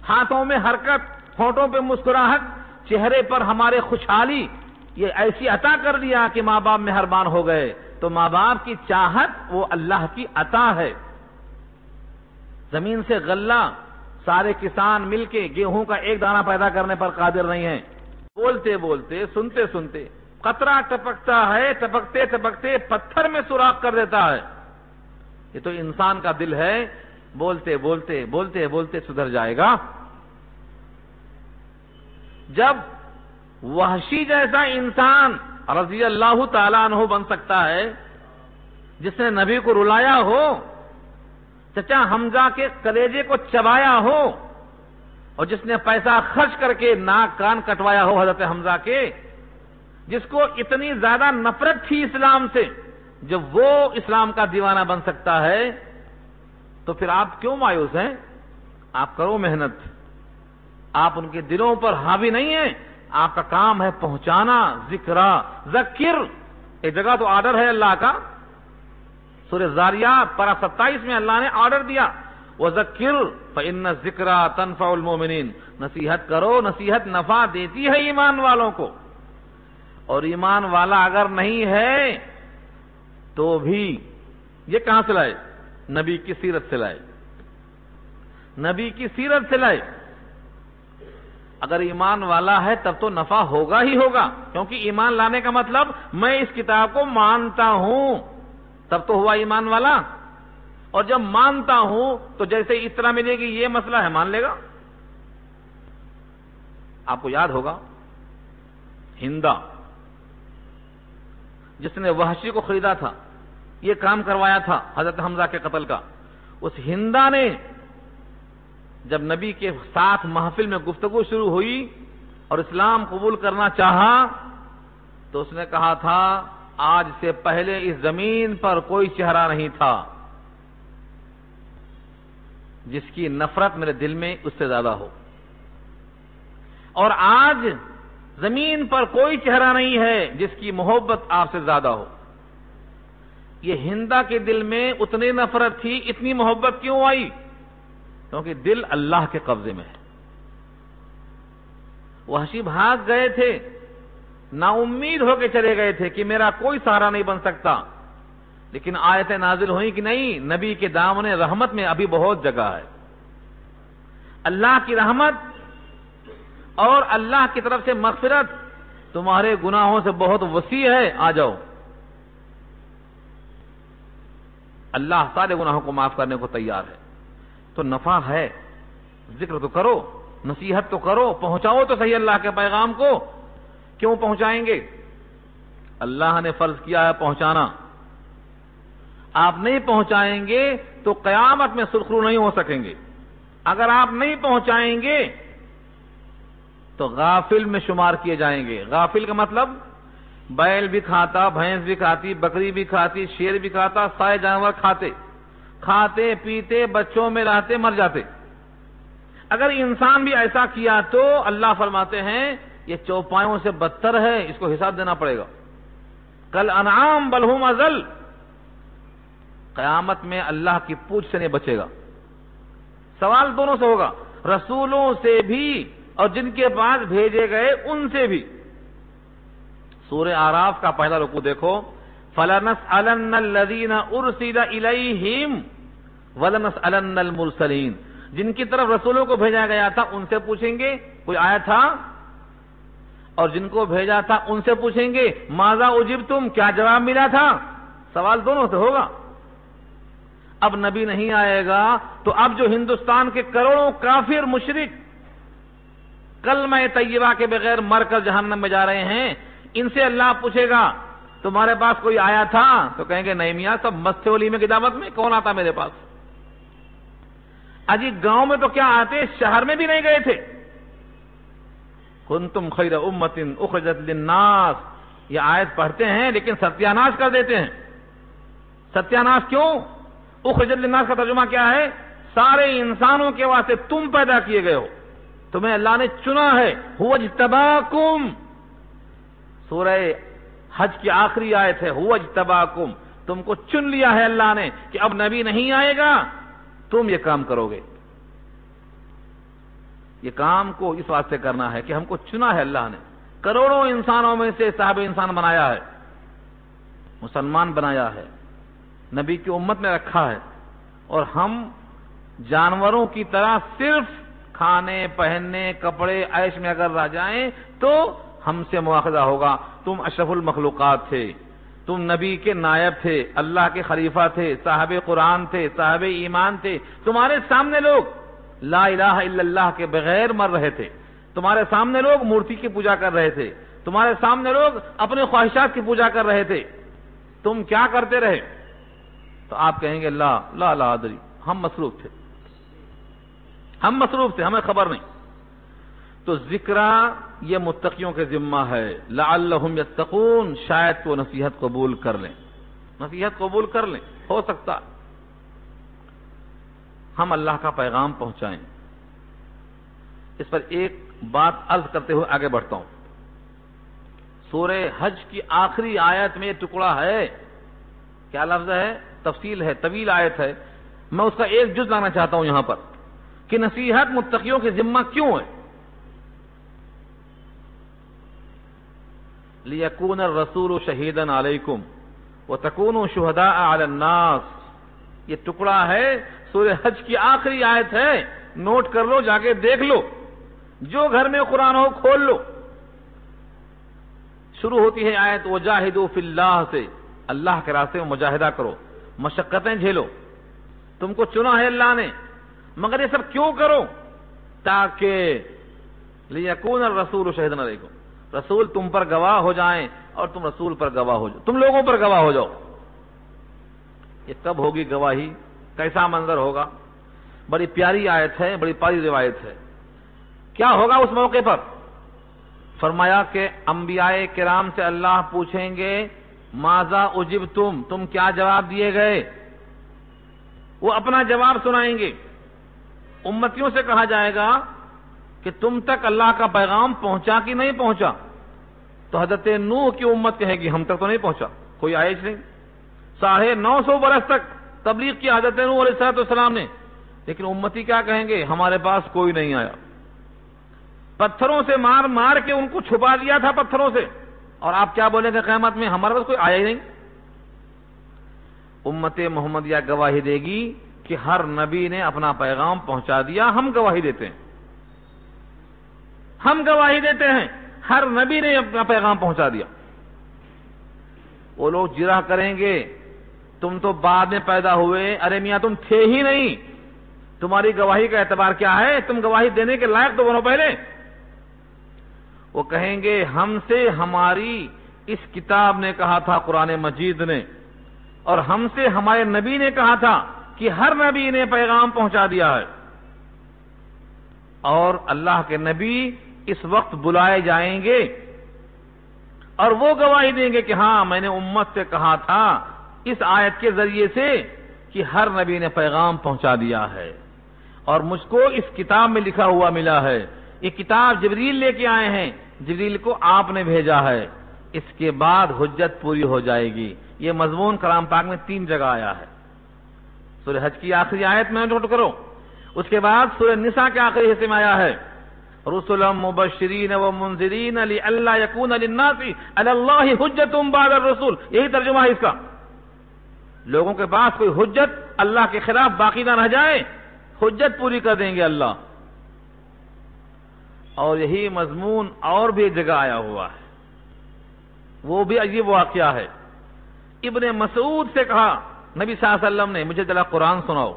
ہاتھوں میں حرکت، ہونٹوں پہ مسکراہٹ، چہرے پر ہمارے خوشحالی، یہ ایسی عطا کر دیا کہ ماں باپ مہربان ہو گئے۔ تو ماں باپ کی چاہت وہ اللہ کی عطا ہے۔ زمین سے غلہ سارے کسان مل کے گیہوں کا ایک دانہ پیدا کرنے پر قادر نہیں ہیں۔ بولتے بولتے، سنتے سنتے قطرہ ٹپکتا ہے، ٹپکتے ٹپکتے پتھر میں سوراخ کر دیتا ہے۔ یہ تو انسان کا دل ہے، بولتے بولتے بولتے بولتے سدھر جائے گا۔ جب وحشی جیسا انسان رضی اللہ تعالیٰ عنہ بن سکتا ہے، جس نے نبی کو رلایا ہو، چچا حمزہ کے کلیجے کو چبایا ہو، اور جس نے پیسہ خرچ کر کے ناک کان کٹوایا ہو حضرت حمزہ کے، جس کو اتنی زیادہ نفرت تھی اسلام سے، جب وہ اسلام کا دیوانہ بن سکتا ہے تو پھر آپ کیوں مایوس ہیں؟ آپ کرو محنت۔ آپ ان کے دلوں پر حاوی نہیں ہیں، آپ کا کام ہے پہنچانا، ذکر۔ ایک جگہ تو آرڈر ہے اللہ کا، سورہ زاریات پارہ 27 میں اللہ نے آرڈر دیا، وذکر فإن الذکری تنفع المؤمنین، نصیحت کرو، نصیحت نفع دیتی ہے ایمان والوں کو، اور ایمان والا اگر نہیں ہے تو بھی یہ کہاں سے لائے؟ نبی کی سیرت سے لائے، نبی کی سیرت سے لائے۔ اگر ایمان والا ہے تب تو نفع ہوگا ہی ہوگا، کیونکہ ایمان لانے کا مطلب میں اس کتاب کو مانتا ہوں، تب تو ہوا ایمان والا۔ اور جب مانتا ہوں تو جیسے اس طرح ملے گی یہ مسئلہ ہے مان لے گا۔ آپ کو یاد ہوگا ہندا جس نے وحشی کو خریدا تھا، یہ کام کروایا تھا حضرت حمزہ کے قتل کا، اس ہندا نے جب نبی کے ساتھ محفل میں گفتگو شروع ہوئی اور اسلام قبول کرنا چاہا تو اس نے کہا تھا آج سے پہلے اس زمین پر کوئی چہرہ نہیں تھا جس کی نفرت میرے دل میں اس سے زیادہ ہو، اور آج زمین پر کوئی چہرہ نہیں ہے جس کی محبت آپ سے زیادہ ہو۔ یہ ہندا کے دل میں اتنی نفرت تھی، اتنی محبت کیوں آئی؟ کیونکہ دل اللہ کے قبضے میں ہے۔ وحشی بھاگ گئے تھے، نا امید ہو کے چلے گئے تھے کہ میرا کوئی سہارا نہیں بن سکتا، لیکن آیتیں نازل ہوئیں کہ نہیں، نبی کے دامن رحمت میں ابھی بہت جگہ ہے، اللہ کی رحمت اور اللہ کی طرف سے مغفرت تمہارے گناہوں سے بہت وسیع ہے، آ جاؤ۔ اللہ سارے گناہوں کو معاف کرنے کو تیار ہے۔ تو نفع ہے، ذکر تو کرو، نصیحت تو کرو، پہنچاؤ تو صحیح اللہ کے پیغام کو۔ کیوں پہنچائیں گے؟ اللہ نے فرض کیا ہے پہنچانا، آپ نہیں پہنچائیں گے تو قیامت میں سرخرو نہیں ہو سکیں گے۔ اگر آپ نہیں پہنچائیں گے تو غافل میں شمار کیے جائیں گے۔ غافل کا مطلب بیل بھی کھاتا، بھینس بھی کھاتی، بکری بھی کھاتی، شیر بھی کھاتا، سارے جانور کھاتے، کھاتے پیتے بچوں میں رہتے مر جاتے۔ اگر انسان بھی ایسا کیا تو اللہ فرماتے ہیں یہ چوپایوں سے بدتر ہے، اس کو حساب دینا پڑے گا۔ کل انعام بل ہم اضل، قیامت میں اللہ کی پوچھ سے نہیں بچے گا۔ سوال دونوں سے ہوگا، رسولوں سے بھی اور جن کے پاس بھیجے گئے ان سے بھی۔ سورہ اعراف کا پہلا رکوع دیکھو، فَلَنَسْأَلَنَّ الَّذِينَ أُرْسِلَ إِلَيْهِمْ وَلَنَسْأَلَنَّ الْمُرْسَلِينَ، جن کی طرف رسولوں کو بھیجا گیا تھا ان سے پوچھیں گے کوئی آیا تھا، اور جن کو بھیجا تھا ان سے پوچھیں گے ماذا اجبتم، کیا جواب ملا تھا۔ سوال دونوں سے ہوگا۔ اب نبی نہیں آئے گا تو اب جو ہندوستان کے کروڑوں کافر مشرک کلمہ طیبہ کے بغیر مر کر جہنم میں جا رہے ہیں، ان سے اللہ پوچھے گا تمہارے پاس کوئی آیا تھا؟ تو کہیں گے نہیں میاں، سب مستے ولیمے کی دعوت میں، کون آتا میرے پاس؟ اجی گاؤں میں تو کیا آتے، شہر میں بھی نہیں گئے تھے۔ کنتم خیر امۃ اخرجت للناس، یہ آیت پڑھتے ہیں لیکن ستیاناش کر دیتے ہیں۔ ستیاناش کیوں؟ اخرجت للناس کا ترجمہ کیا ہے؟ سارے انسانوں کے واسطے تم پیدا کیے گئے ہو، تمہیں اللہ نے چنا ہے۔ هو اجتباکم، سورہ حج کی آخری آیت ہے، هو اجتباکم، تم کو چن لیا ہے اللہ نے کہ اب نبی نہیں آئے گا تم یہ کام کرو گے۔ یہ کام کو اس واسطے کرنا ہے کہ ہم کو چنا ہے اللہ نے، کروڑوں انسانوں میں سے صاحب انسان بنایا ہے، مسلمان بنایا ہے، نبی کی امت میں رکھا ہے، اور ہم جانوروں کی طرح صرف کھانے پہننے کپڑے عیش میں اگر رہ جائیں تو ہم سے مواخذہ ہوگا۔ تم اشرف المخلوقات تھے، تم نبی کے نائب تھے، اللہ کے خلیفہ تھے، صاحب قرآن تھے، صاحب ایمان تھے، تمہارے سامنے لوگ لا الہ الا اللہ کے بغیر مر رہے تھے، تمہارے سامنے لوگ مورتی کی پوجا کر رہے تھے، تمہارے سامنے لوگ اپنے خواہشات کی پوجا کر رہے تھے، تم کیا کرتے رہے؟ تو آپ کہیں گے لا لا لا ادری، ہم مصروف تھے، ہم مصروف تھے، ہمیں خبر نہیں۔ تو ذکرہ یہ متقیوں کے ذمہ ہے، لعلہم یتقون، شاید وہ نصیحت قبول کر لیں، نصیحت قبول کر لیں، ہو سکتا ہم اللہ کا پیغام پہنچائیں۔ اس پر ایک بات عرض کرتے ہوئے آگے بڑھتا ہوں۔ سورہ حج کی آخری آیت میں یہ ٹکڑا ہے، کیا لفظ ہے؟ تفصیل ہے، طویل آیت ہے، میں اس کا ایک جز لانا چاہتا ہوں یہاں پر کہ نصیحت متقیوں کے ذمہ کیوں ہے. لِيَكُونَ الرَّسُولُ شَهِيدًا عَلَيْكُمْ وَتَكُونُوا شُهَدَاءَ عَلَى النَّاسِ. یہ ٹکڑا ہے سورہ حج کی آخری آیت ہے، نوٹ کر لو، جا کے دیکھ لو، جو گھر میں قرآن ہو کھول لو. شروع ہوتی ہے آیت وَجَاهِدُوا فِي اللَّهِ سے، اللہ کے راستے میں مجاہدہ کرو، مشقتیں جھیلو، تم کو چنا ہے اللہ نے، مگر یہ سب کیوں کرو؟ تاکہ لِيَكُونَ الرَّسُولُ شَهِيدًا عَلَيْكُمْ، رسول تم پر گواہ ہو جائیں اور تم رسول پر گواہ ہو جاؤ، تم لوگوں پر گواہ ہو جاؤ. یہ کب ہوگی گواہی؟ کیسا منظر ہوگا؟ بڑی پیاری آیت ہے، بڑی پیاری روایت ہے. کیا ہوگا اس موقع پر؟ فرمایا کہ انبیاء کرام سے اللہ پوچھیں گے ماذا اجبتم، تم کیا جواب دیے گئے؟ وہ اپنا جواب سنائیں گے. امتیوں سے کہا جائے گا کہ تم تک اللہ کا پیغام پہنچا کہ نہیں پہنچا؟ تو حضرت نوح کی امت کہے گی ہم تک تو نہیں پہنچا، کوئی آئے نہیں. 950 برس تک تبلیغ کی حضرت نوح علیہ السلام نے، لیکن امتی کیا کہیں گے؟ ہمارے پاس کوئی نہیں آیا. پتھروں سے مار مار کے ان کو چھپا دیا تھا پتھروں سے، اور آپ کیا بولیں گے قیامت میں؟ ہمارے پاس کوئی آیا ہی نہیں. امت محمدیہ گواہی دے گی کہ ہر نبی نے اپنا پیغام پہنچا دیا. ہم گواہی دیتے ہیں، ہم گواہی دیتے ہیں ہر نبی نے اپنا پیغام پہنچا دیا. وہ لوگ جرح کریں گے تم تو بعد میں پیدا ہوئے، ارے میاں تم تھے ہی نہیں، تمہاری گواہی کا اعتبار کیا ہے؟ تم گواہی دینے کے لائق تو بنو پہلے. وہ کہیں گے ہم سے ہماری اس کتاب نے کہا تھا، قرآن مجید نے، اور ہم سے ہمارے نبی نے کہا تھا کہ ہر نبی نے پیغام پہنچا دیا ہے. اور اللہ کے نبی اس وقت بلائے جائیں گے اور وہ گواہی دیں گے کہ ہاں میں نے امت سے کہا تھا اس آیت کے ذریعے سے کہ ہر نبی نے پیغام پہنچا دیا ہے، اور مجھ کو اس کتاب میں لکھا ہوا ملا ہے. یہ کتاب جبریل لے کے آئے ہیں، جبریل کو آپ نے بھیجا ہے. اس کے بعد حجت پوری ہو جائے گی. یہ مضمون کلام پاک میں 3 جگہ آیا ہے. سورہ حج کی آخری آیت میں نوٹ کرو، اس کے بعد سورہ نساء کے آخری حصے میں آیا ہے رسلا مبشرین ومنذرین لئلا یکون للناس علی اللہ حجۃ بعد الرسول. یہی ترجمہ ہے اس کا، لوگوں کے پاس کوئی حجت اللہ کے خلاف باقی نہ رہ جائے، حجت پوری کر دیں گے اللہ. اور یہی مضمون اور بھی ایک جگہ آیا ہوا ہے، وہ بھی عجیب واقعہ ہے. ابن مسعود سے کہا نبی صلی اللہ علیہ وسلم نے مجھے ذرا قرآن سناؤ.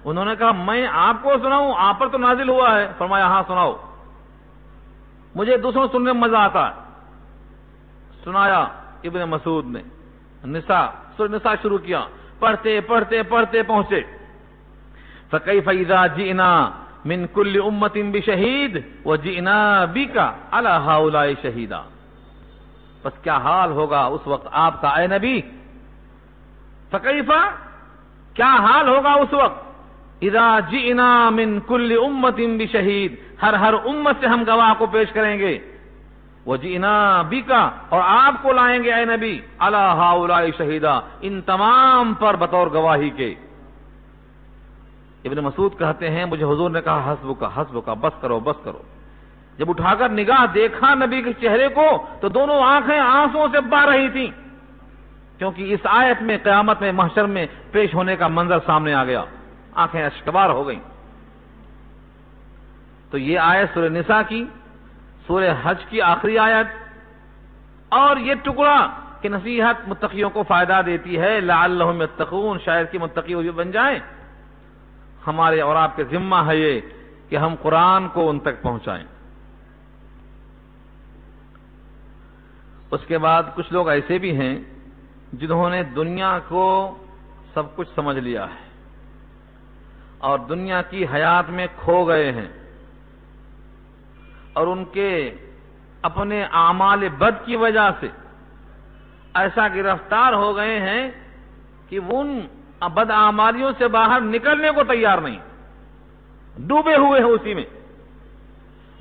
انہوں نے کہا میں آپ کو سناؤں؟ آپ پر تو نازل ہوا ہے. فرمایا ہاں سناؤ، مجھے دوسروں سننے میں مزہ آتا ہے. سنایا ابن مسعود نے. سورہ نساء شروع کیا، پڑھتے پڑھتے پڑھتے پہنچے فَكَيْفَ إِذَا جِئْنَا مِنْ كُلِّ أُمَّةٍ بِشَهِيدٍ وَجِئْنَا بِكَ عَلَى هَؤُلَاءِ شَهِيدًا. بس کیا حال ہوگا اس وقت آپ کا اے نبی؟ فَكَيْفَ، کیا حال ہوگا اس وقت؟ اذا جئنا من كل امة بشہید، ہر امت سے ہم گواہ کو پیش کریں گے. وجئنا بک، اور آپ کو لائیں گے اے نبی علی ہؤلاء شہیدا، ان تمام پر بطور گواہی کے. ابن مسعود کہتے ہیں مجھے حضور نے کہا حسبک حسبک، بس کرو بس کرو. جب اٹھا کر نگاہ دیکھا نبی کے چہرے کو تو دونوں آنکھیں آنسوؤں سے بہہ رہی تھیں، کیونکہ اس آیت میں قیامت میں محشر میں پیش ہونے کا منظر سامنے آ گیا. آنکھیں اشکبار ہو گئیں. تو یہ آیت سورہ نساء کی، سورہ حج کی آخری آیت، اور یہ ٹکڑا کہ نصیحت متقیوں کو فائدہ دیتی ہے، لعلہم یتقون، شاید کہ متقی بھی بن جائیں. ہمارے اور آپ کے ذمہ ہے یہ کہ ہم قرآن کو ان تک پہنچائیں. اس کے بعد کچھ لوگ ایسے بھی ہیں جنہوں نے دنیا کو سب کچھ سمجھ لیا ہے اور دنیا کی حیات میں کھو گئے ہیں، اور ان کے اپنے اعمال بد کی وجہ سے ایسا گرفتار ہو گئے ہیں کہ ان بد اعمالیوں سے باہر نکلنے کو تیار نہیں، ڈوبے ہوئے ہیں اسی میں.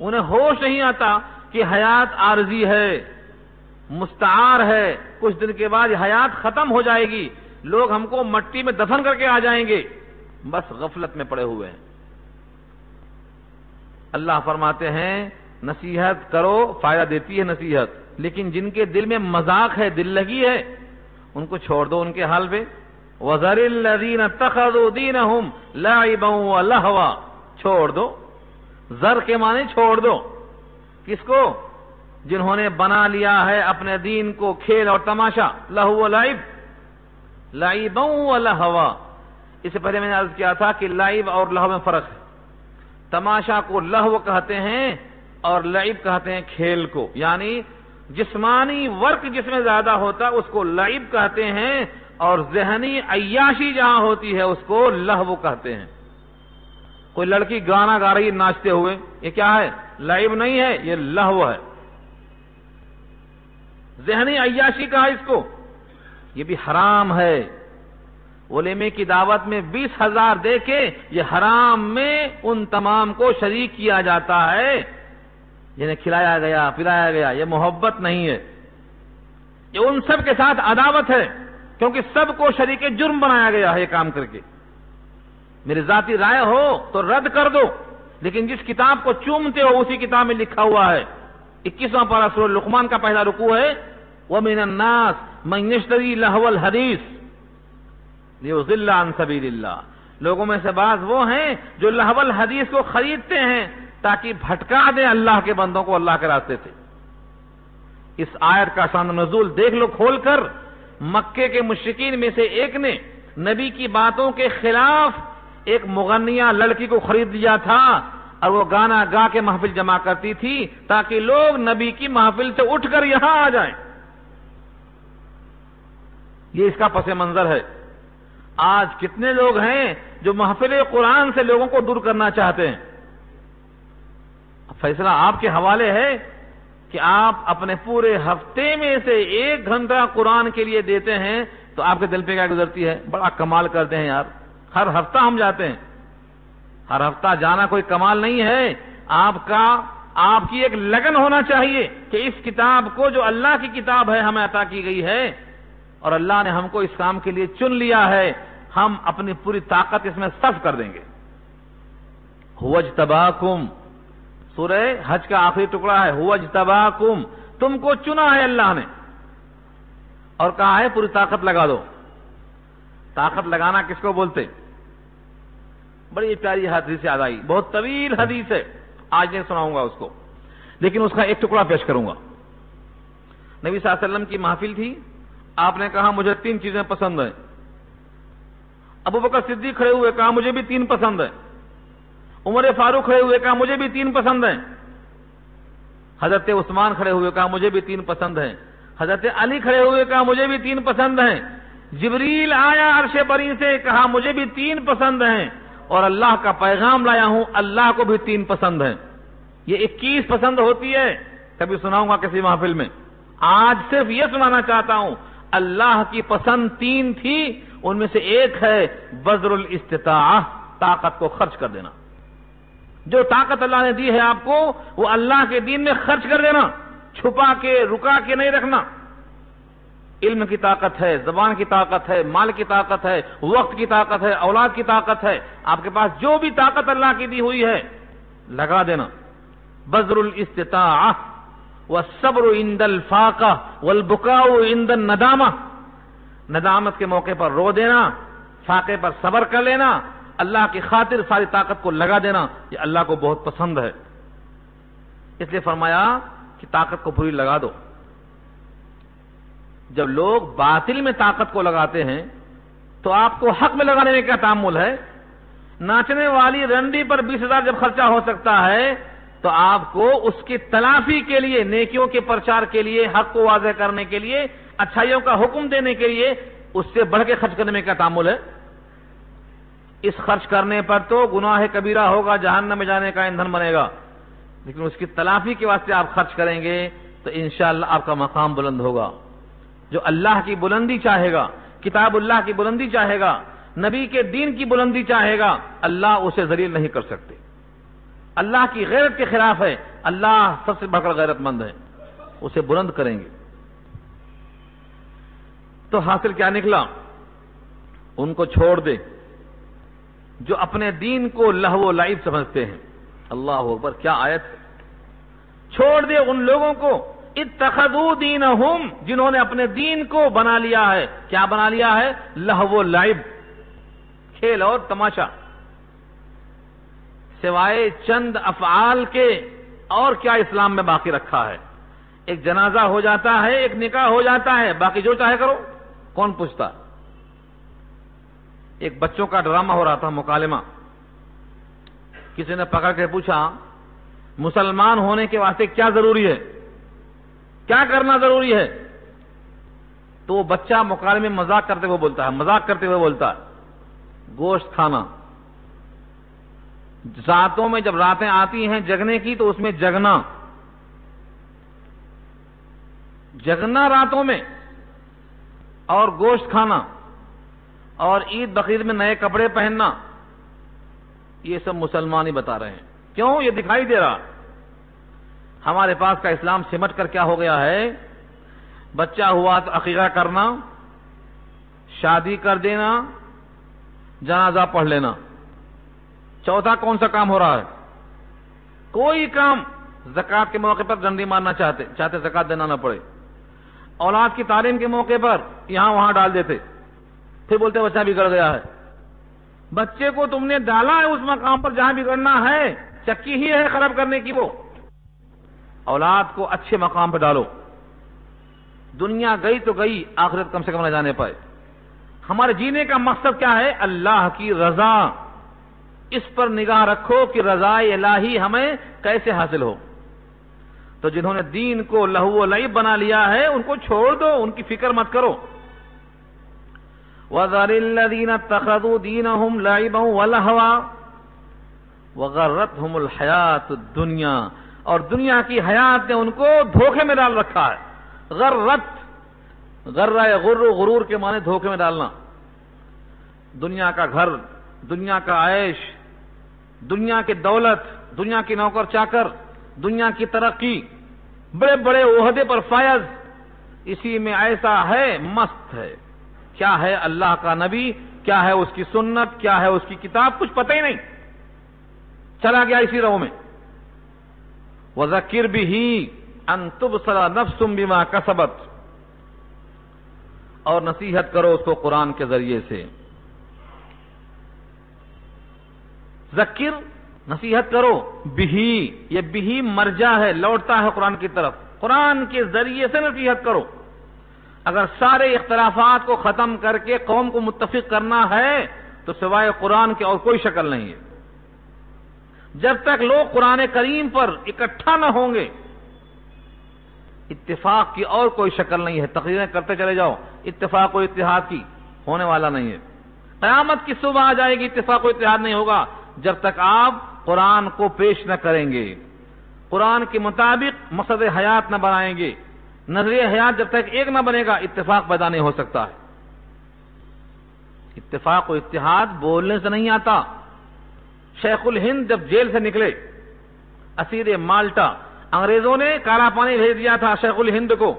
انہیں ہوش نہیں آتا کہ حیات عارضی ہے، مستعار ہے، کچھ دن کے بعد یہ حیات ختم ہو جائے گی، لوگ ہم کو مٹی میں دفن کر کے آ جائیں گے، بس غفلت میں پڑے ہوئے ہیں۔ اللہ فرماتے ہیں نصیحت کرو، فائدہ دیتی ہے نصیحت، لیکن جن کے دل میں مذاق ہے، دل لگی ہے، ان کو چھوڑ دو ان کے حال پہ۔ وَذَرِ الَّذِينَ اتَّخَذُوا دِينَهُمْ لَعِبًا وَلَهْوًا، چھوڑ دو، زر کے معنی چھوڑ دو، کس کو؟ جنہوں نے بنا لیا ہے اپنے دین کو کھیل اور تماشا، لہو و لعب، لعبا و لہوا۔ اس سے پہلے میں نے عرض کیا تھا کہ لعب اور لہو میں فرق ہے۔ تماشا کو لہو کہتے ہیں اور لعب کہتے ہیں کھیل کو، یعنی جسمانی ورک جس میں زیادہ ہوتا اس کو لعب کہتے ہیں، اور ذہنی عیاشی جہاں ہوتی ہے اس کو لہو کہتے ہیں۔ کوئی لڑکی گانا گا رہی ناچتے ہوئے، یہ کیا ہے؟ لعب نہیں ہے، یہ لہو ہے، ذہنی عیاشی کہا اس کو، یہ بھی حرام ہے۔ ولیمے کی دعوت میں 20,000 دے کے یہ حرام میں ان تمام کو شریک کیا جاتا ہے، جنہیں کھلایا گیا پلایا گیا، یہ محبت نہیں ہے، یہ ان سب کے ساتھ عداوت ہے، کیونکہ سب کو شریک جرم بنایا گیا ہے یہ کام کر کے۔ میری ذاتی رائے ہو تو رد کر دو، لیکن جس کتاب کو چومتے ہو اسی کتاب میں لکھا ہوا ہے، 21واں پارہ سورہ لقمان کا پہلا رکوع ہے، وَمِنَ النَّاسِ مَن يَشْتَرِي لَهْوَ الْحَدِيثِ لِيُضِلَّ عَن سَبِيلِ اللَّهِ، لوگوں میں سے بعض وہ ہیں جو لہو الحدیث کو خریدتے ہیں تاکہ بھٹکا دیں اللہ کے بندوں کو اللہ کے راستے سے۔ اس آیت کا شان نزول دیکھ لو کھول کر، مکے کے مشرکین میں سے ایک نے نبی کی باتوں کے خلاف ایک مغنیہ لڑکی کو خرید لیا تھا، اور وہ گانا گا کے محفل جمع کرتی تھی تاکہ لوگ نبی کی محفل سے اٹھ کر یہاں آ جائیں۔ یہ اس کا پس منظر ہے۔ آج کتنے لوگ ہیں جو محفل قرآن سے لوگوں کو دور کرنا چاہتے ہیں۔ فیصلہ آپ کے حوالے ہے کہ آپ اپنے پورے ہفتے میں سے 1 گھنٹہ قرآن کے لیے دیتے ہیں، تو آپ کے دل پہ کیا گزرتی ہے؟ بڑا کمال کرتے ہیں یار، ہر ہفتہ ہم جاتے ہیں۔ ہر ہفتہ جانا کوئی کمال نہیں ہے، آپ کی ایک لگن ہونا چاہیے کہ اس کتاب کو جو اللہ کی کتاب ہے ہمیں عطا کی گئی ہے، اور اللہ نے ہم کو اس کام کے لیے چن لیا ہے، ہم اپنی پوری طاقت اس میں صرف کر دیں گے۔ هُوَ اجْتَبَاكُمْ، سورہ حج کا آخری ٹکڑا ہے، هُوَ اجْتَبَاكُمْ، تم کو چنا ہے اللہ نے، اور کہا ہے پوری طاقت لگا دو۔ طاقت لگانا کس کو بولتے؟ بڑی پیاری حدیث یاد آئی، بہت طویل حدیث ہے، آج نہیں سناؤں گا اس کو، لیکن اس کا ایک ٹکڑا پیش کروں گا۔ نبی صلی اللہ علیہ وسلم کی محفل تھی، آپ نے کہا مجھے 3 چیزیں پسند ہیں۔ ابو بکر صدیق کھڑے ہوئے، کہا مجھے بھی 3 پسند ہیں۔ عمر فاروق کھڑے ہوئے، کہا مجھے بھی 3 پسند ہیں۔ حضرت عثمان کھڑے ہوئے، کہا مجھے بھی 3 پسند ہیں۔ حضرت علی کھڑے ہوئے، کہا مجھے بھی 3 پسند ہیں۔ جبریل آیا عرش بری سے، کہا مجھے بھی 3 پسند ہیں، اور اللہ کا پیغام لایا ہوں، اللہ کو بھی 3 پسند ہیں۔ یہ 21 پسند ہوتی ہے، کبھی سناؤں گا کسی محفل میں۔ آج صرف یہ سنانا چاہتا ہوں، اللہ کی پسند 3 تھی، ان میں سے ایک ہے بذل الاستطاعہ، طاقت کو خرچ کر دینا۔ جو طاقت اللہ نے دی ہے آپ کو، وہ اللہ کے دین میں خرچ کر دینا، چھپا کے رکا کے نہیں رکھنا۔ علم کی طاقت ہے، زبان کی طاقت ہے، مال کی طاقت ہے، وقت کی طاقت ہے، اولاد کی طاقت ہے، آپ کے پاس جو بھی طاقت اللہ کی دی ہوئی ہے لگا دینا۔ بذل الاستطاعہ والصبر عند الفاقہ والبکاء عند الندامہ، ندامت کے موقع پر رو دینا، فاقے پر صبر کر لینا، اللہ کی خاطر ساری طاقت کو لگا دینا، یہ اللہ کو بہت پسند ہے۔ اس لیے فرمایا کہ طاقت کو پوری لگا دو۔ جب لوگ باطل میں طاقت کو لگاتے ہیں تو آپ کو حق میں لگانے میں کیا تعامل ہے؟ ناچنے والی رنڈی پر 20,000 جب خرچہ ہو سکتا ہے تو آپ کو اس کی تلافی کے لیے، نیکیوں کے پرچار کے لیے، حق کو واضح کرنے کے لیے، اچھائیوں کا حکم دینے کے لیے اس سے بڑھ کے خرچ کرنے میں کیا تعامل ہے؟ اس خرچ کرنے پر تو گناہ کبیرہ ہوگا، جہنم میں جانے کا ایندھن بنے گا، لیکن اس کی تلافی کے واسطے آپ خرچ کریں گے تو انشاءاللہ آپ کا مقام بلند ہوگا۔ جو اللہ کی بلندی چاہے گا، کتاب اللہ کی بلندی چاہے گا، نبی کے دین کی بلندی چاہے گا، اللہ اسے ذلیل نہیں کر سکتے۔ اللہ کی غیرت کے خلاف ہے، اللہ سب سے بڑھ کر غیرت مند ہے، اسے بلند کریں گے۔ تو حاصل کیا نکلا؟ ان کو چھوڑ دے، جو اپنے دین کو لہو و لعب سمجھتے ہیں۔ اللہ اکبر، کیا آیت ہے! چھوڑ دے ان لوگوں کو اتخذوا دینہم، جنہوں نے اپنے دین کو بنا لیا ہے، کیا بنا لیا ہے؟ لہو و لعب، کھیل اور تماشا، سوائے چند افعال کے اور کیا اسلام میں باقی رکھا ہے؟ ایک جنازہ ہو جاتا ہے، ایک نکاح ہو جاتا ہے، باقی جو چاہے کرو، کون پوچھتا؟ ایک بچوں کا ڈرامہ ہو رہا تھا، مکالمہ، کسی نے پکڑ کے پوچھا مسلمان ہونے کے واسطے کیا ضروری ہے، کیا کرنا ضروری ہے؟ تو وہ بچہ مکالمے میں مذاق کرتے ہوئے بولتا ہے گوشت کھانا، راتوں میں جب راتیں آتی ہیں جگنے کی تو اس میں جگنا راتوں میں، اور گوشت کھانا، اور عید بقرعید میں نئے کپڑے پہننا، یہ سب مسلمان ہی بتا رہے ہیں۔ کیوں؟ یہ دکھائی دے رہا ہمارے پاس کا اسلام سمٹ کر کیا ہو گیا ہے؟ بچہ ہوا تو عقیقہ کرنا، شادی کر دینا، جنازہ پڑھ لینا، چوتھا کون سا کام ہو رہا ہے؟ کوئی کام۔ زکوٰۃ کے موقع پر ڈنڈی مارنا چاہتے زکوٰۃ دینا نہ پڑے، اولاد کی تعلیم کے موقع پر یہاں وہاں ڈال دیتے، پھر بولتے بچہ بگڑ گیا ہے۔ بچے کو تم نے ڈالا ہے اس مقام پر جہاں بگڑنا ہے، چکی ہی ہے خراب کرنے کی وہ۔ اولاد کو اچھے مقام پہ ڈالو، دنیا گئی تو گئی، آخرت کم سے کم نہ جانے پائے۔ ہمارے جینے کا مقصد کیا ہے؟ اللہ کی رضا، اس پر نگاہ رکھو کہ رضا الہی ہمیں کیسے حاصل ہو۔ تو جنہوں نے دین کو لہو و لعب بنا لیا ہے ان کو چھوڑ دو، ان کی فکر مت کرو۔ وَذَرِ الَّذِينَ اتَّخَذُوا دِينَهُمْ لَعِبًا وَلَهْوًا وَغَرَّتْهُمُ الْحَيَاةُ الدُّنْيَا، اور دنیا کی حیات نے ان کو دھوکے میں ڈال رکھا ہے۔ غرہ غرور کے معنی دھوکے میں ڈالنا۔ دنیا کا گھر، دنیا کا عیش، دنیا کی دولت، دنیا کی نوکر چاکر، دنیا کی ترقی، بڑے بڑے عہدے پر فائز، اسی میں ایسا ہے، مست ہے۔ کیا ہے اللہ کا نبی، کیا ہے اس کی سنت، کیا ہے اس کی کتاب، کچھ پتہ ہی نہیں، چلا گیا اسی رو میں۔ وَذَكِّرْ بِهِ أَن تُبْصَرَ نَفْسٌ بِمَا كَسَبَتْ، اور نصیحت کرو اس کو قرآن کے ذریعے سے۔ ذکر، نصیحت کرو، بِهِ، یہ بِهِ مرجع ہے، لوٹتا ہے قرآن کی طرف، قرآن کے ذریعے سے نصیحت کرو۔ اگر سارے اختلافات کو ختم کر کے قوم کو متفق کرنا ہے تو سوائے قرآن کے اور کوئی شکل نہیں ہے۔ جب تک لوگ قرآن کریم پر اکٹھا نہ ہوں گے، اتفاق کی اور کوئی شکل نہیں ہے۔ تقریریں کرتے چلے جاؤ، اتفاق و اتحاد کی ہونے والا نہیں ہے۔ قیامت کی صبح آ جائے گی، اتفاق و اتحاد نہیں ہوگا جب تک آپ قرآن کو پیش نہ کریں گے، قرآن کے مطابق مقصد حیات نہ بنائیں گے۔ نظریہ حیات جب تک ایک نہ بنے گا، اتفاق پیدا نہیں ہو سکتا ہے۔ اتفاق و اتحاد بولنے سے نہیں آتا۔ شیخ الہند جب جیل سے نکلے، اسیر مالٹا، انگریزوں نے کالا پانی بھیج دیا تھا شیخ الہند کو۔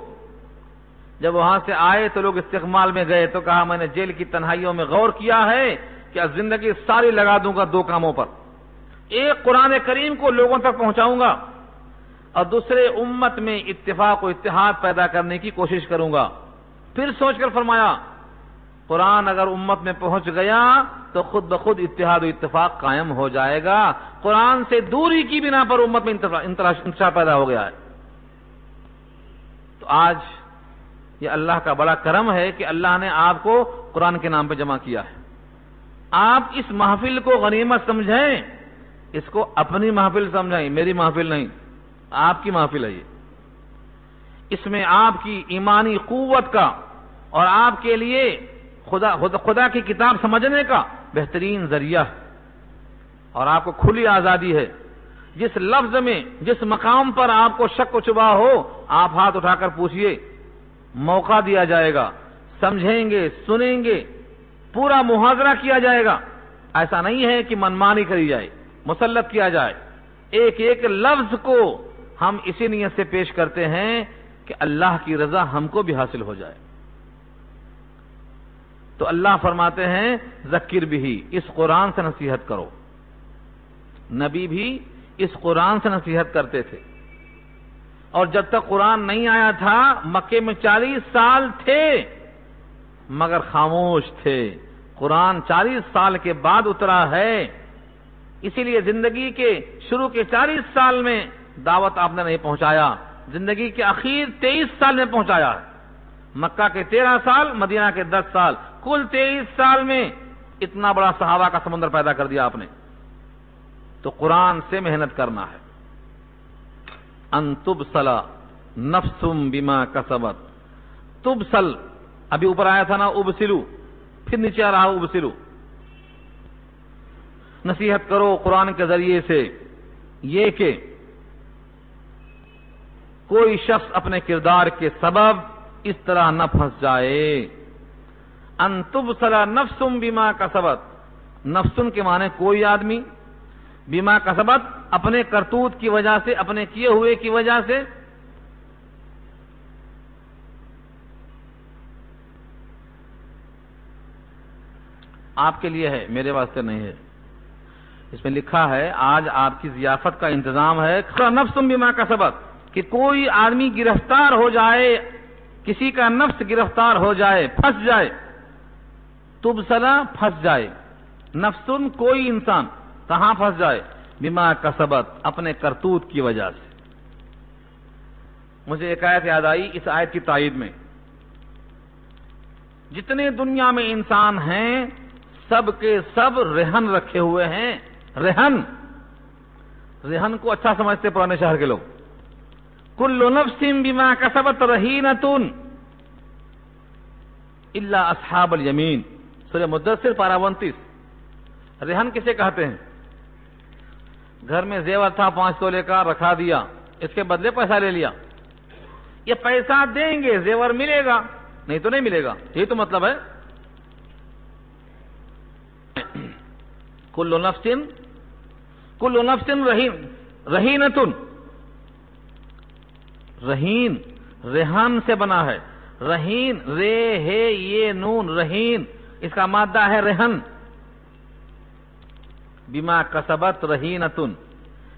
جب وہاں سے آئے تو لوگ استقبال میں گئے تو کہا میں نے جیل کی تنہائیوں میں غور کیا ہے کہ زندگی ساری لگا دوں گا دو کاموں پر، ایک قرآن کریم کو لوگوں تک پہنچاؤں گا، اور دوسرے امت میں اتفاق و اتحاد پیدا کرنے کی کوشش کروں گا۔ پھر سوچ کر فرمایا قرآن اگر امت میں پہنچ گیا تو خود بخود اتحاد و اتفاق قائم ہو جائے گا۔ قرآن سے دوری کی بنا پر امت میں انتشار پیدا ہو گیا ہے۔ تو آج یہ اللہ کا بڑا کرم ہے کہ اللہ نے آپ کو قرآن کے نام پہ جمع کیا ہے۔ آپ اس محفل کو غنیمت سمجھیں، اس کو اپنی محفل سمجھیں، میری محفل نہیں، آپ کی محفل ہے یہ۔ اس میں آپ کی ایمانی قوت کا اور آپ کے لیے خدا کی کتاب سمجھنے کا بہترین ذریعہ ہے، اور آپ کو کھلی آزادی ہے۔ جس لفظ میں، جس مقام پر آپ کو شک و شبہ ہو، آپ ہاتھ اٹھا کر پوچھئے، موقع دیا جائے گا، سمجھیں گے، سنیں گے، پورا محاضرہ کیا جائے گا۔ ایسا نہیں ہے کہ منمانی کری جائے، مسلط کیا جائے۔ ایک ایک لفظ کو ہم اسی نیت سے پیش کرتے ہیں کہ اللہ کی رضا ہم کو بھی حاصل ہو جائے۔ تو اللہ فرماتے ہیں ذکر بھی، اس قرآن سے نصیحت کرو۔ نبی بھی اس قرآن سے نصیحت کرتے تھے، اور جب تک قرآن نہیں آیا تھا مکے میں 40 سال تھے مگر خاموش تھے۔ قرآن 40 سال کے بعد اترا ہے، اسی لیے زندگی کے شروع کے 40 سال میں دعوت آپ نے نہیں پہنچایا، زندگی کے اخیر 23 سال میں پہنچایا ہے۔ مکہ کے 13 سال، مدینہ کے 10 سال، کل 23 سال میں اتنا بڑا صحابہ کا سمندر پیدا کر دیا آپ نے۔ تو قرآن سے محنت کرنا ہے۔ ان تبصل نفس بما کسبت، تبصل ابھی اوپر آیا تھا نا ابسلو، پھر نیچے آ رہا ابسلو۔ نصیحت کرو قرآن کے ذریعے سے یہ کہ کوئی شخص اپنے کردار کے سبب اس طرح نہ پھنس جائے۔ ان تبصل نفس بما کسبت، نفسن کے معنی کوئی آدمی، بما کسبت اپنے کرتوت کی وجہ سے، اپنے کیے ہوئے کی وجہ سے، آپ کے لیے ہے، میرے واسطے نہیں ہے۔ اس میں لکھا ہے آج آپ کی ضیافت کا انتظام ہے، نفس بما کسبت، کہ کوئی آدمی گرفتار ہو جائے، کسی کا نفس گرفتار ہو جائے، پھنس جائے، تبصلہ پھنس جائے، نفسن کوئی انسان کہاں پھنس جائے، بما کسبت اپنے کرتوت کی وجہ سے۔ مجھے ایک آیت یاد آئی اس آیت کی تائید میں، جتنے دنیا میں انسان ہیں سب کے سب رہن رکھے ہوئے ہیں۔ رہن، رہن کو اچھا سمجھتے پرانے شہر کے لوگ۔ کل نفس بما کسبت رہینۃ الا اصحاب الیمین، سورہ مدثر پارہ 29۔ رہن کسے کہتے ہیں؟ گھر میں زیور تھا 5 تولے کا، رکھا دیا، اس کے بدلے پیسہ لے لیا۔ یہ پیسہ دیں گے زیور ملے گا، نہیں تو نہیں ملے گا، یہی تو مطلب ہے۔ کل نفس رہینۃ، رہین ریحان سے بنا ہے، رہین رے ہے یہ نون، رہین اس کا مادہ ہے رہن۔ بما کسبت رہینۃ،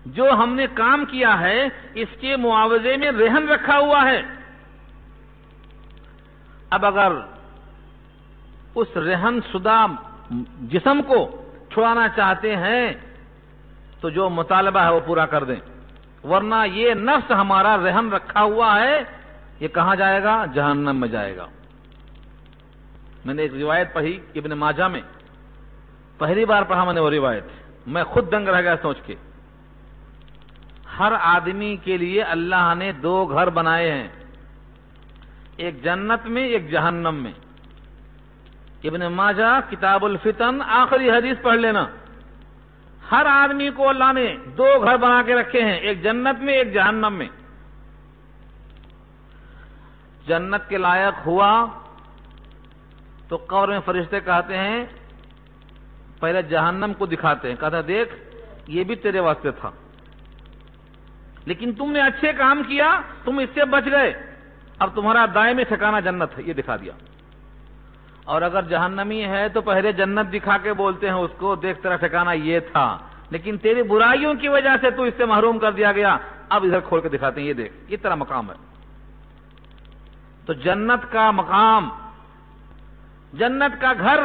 جو ہم نے کام کیا ہے اس کے معاوضے میں رہن رکھا ہوا ہے۔ اب اگر اس رہن شدہ جسم کو چھڑانا چاہتے ہیں تو جو مطالبہ ہے وہ پورا کر دیں، ورنہ یہ نفس ہمارا رہن رکھا ہوا ہے، یہ کہاں جائے گا؟ جہنم میں جائے گا۔ میں نے ایک روایت پڑھی ابن ماجہ میں، پہلی بار پڑھا میں نے وہ روایت، میں خود دنگ رہ گیا سوچ کے۔ ہر آدمی کے لیے اللہ نے 2 گھر بنائے ہیں، ایک جنت میں ایک جہنم میں۔ ابن ماجہ کتاب الفتن آخری حدیث پڑھ لینا۔ ہر آدمی کو اللہ نے 2 گھر بنا کے رکھے ہیں، ایک جنت میں ایک جہنم میں۔ جنت کے لائق ہوا تو قبر میں فرشتے کہتے ہیں، پہلے جہنم کو دکھاتے ہیں، کہتے ہیں دیکھ یہ بھی تیرے واسطے تھا، لیکن تم نے اچھے کام کیا، تم اس سے بچ گئے، اب تمہارا دائمی ٹھکانہ جنت ہے، یہ دکھا دیا۔ اور اگر جہنمی ہے تو پہلے جنت دکھا کے بولتے ہیں اس کو، دیکھ تیرا ٹھکانہ یہ تھا، لیکن تیری برائیوں کی وجہ سے تو اس سے محروم کر دیا گیا، اب ادھر کھول کے دکھاتے ہیں، یہ دیکھ یہ تیرا مقام ہے۔ تو جنت کا مقام، جنت کا گھر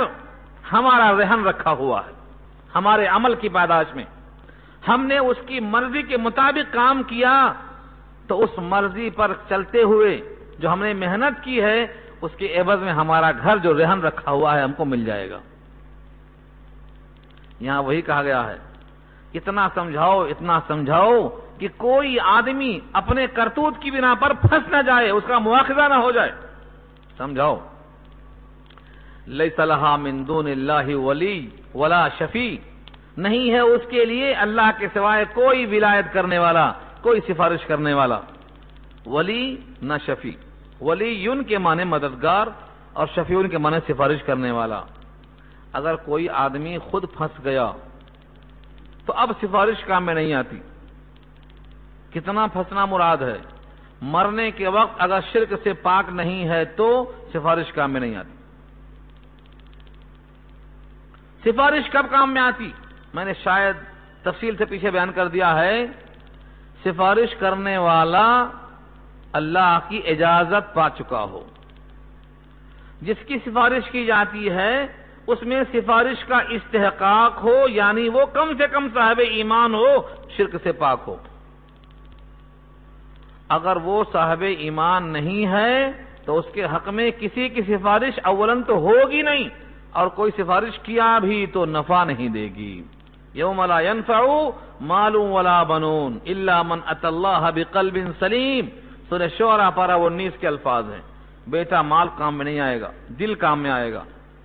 ہمارا رہن رکھا ہوا ہے، ہمارے عمل کی پاداش میں۔ ہم نے اس کی مرضی کے مطابق کام کیا تو اس مرضی پر چلتے ہوئے جو ہم نے محنت کی ہے اس کے عوض میں ہمارا گھر جو رہن رکھا ہوا ہے ہم کو مل جائے گا۔ یہاں وہی کہا گیا ہے، اتنا سمجھاؤ کہ کوئی آدمی اپنے کرتوت کی بنا پر پھنس نہ جائے، اس کا مواخذہ نہ ہو جائے، سمجھاؤ۔ لیس لہا من دون اللہ ولی ولا شفیع، نہیں ہے اس کے لیے اللہ کے سوائے کوئی ولایت کرنے والا، کوئی سفارش کرنے والا، ولی نہ شفیع۔ ولی کے معنی مددگار اور شفیع کے معنی سفارش کرنے والا۔ اگر کوئی آدمی خود پھنس گیا تو اب سفارش کام میں نہیں آتی۔ کتنا پھنسنا مراد ہے؟ مرنے کے وقت اگر شرک سے پاک نہیں ہے تو سفارش کام میں نہیں آتی۔ سفارش کب کام میں آتی؟ میں نے شاید تفصیل سے پیچھے بیان کر دیا ہے. سفارش کرنے والا اللہ کی اجازت پا چکا ہو. جس کی سفارش کی جاتی ہے اس میں سفارش کا استحقاق ہو، یعنی وہ کم سے کم صاحب ایمان ہو، شرک سے پاک ہو. اگر وہ صاحب ایمان نہیں ہے تو اس کے حق میں کسی کی سفارش اولاً تو ہوگی نہیں، اور کوئی سفارش کیا بھی تو نفع نہیں دے گی. یوم لا ينفع مال ولا بنون الا من اتى الله بقلب سلیم. سورہ شعراء پارہ 19 کے الفاظ ہیں. بیٹا مال کام میں نہیں آئے گا، دل کام میں آئے گا.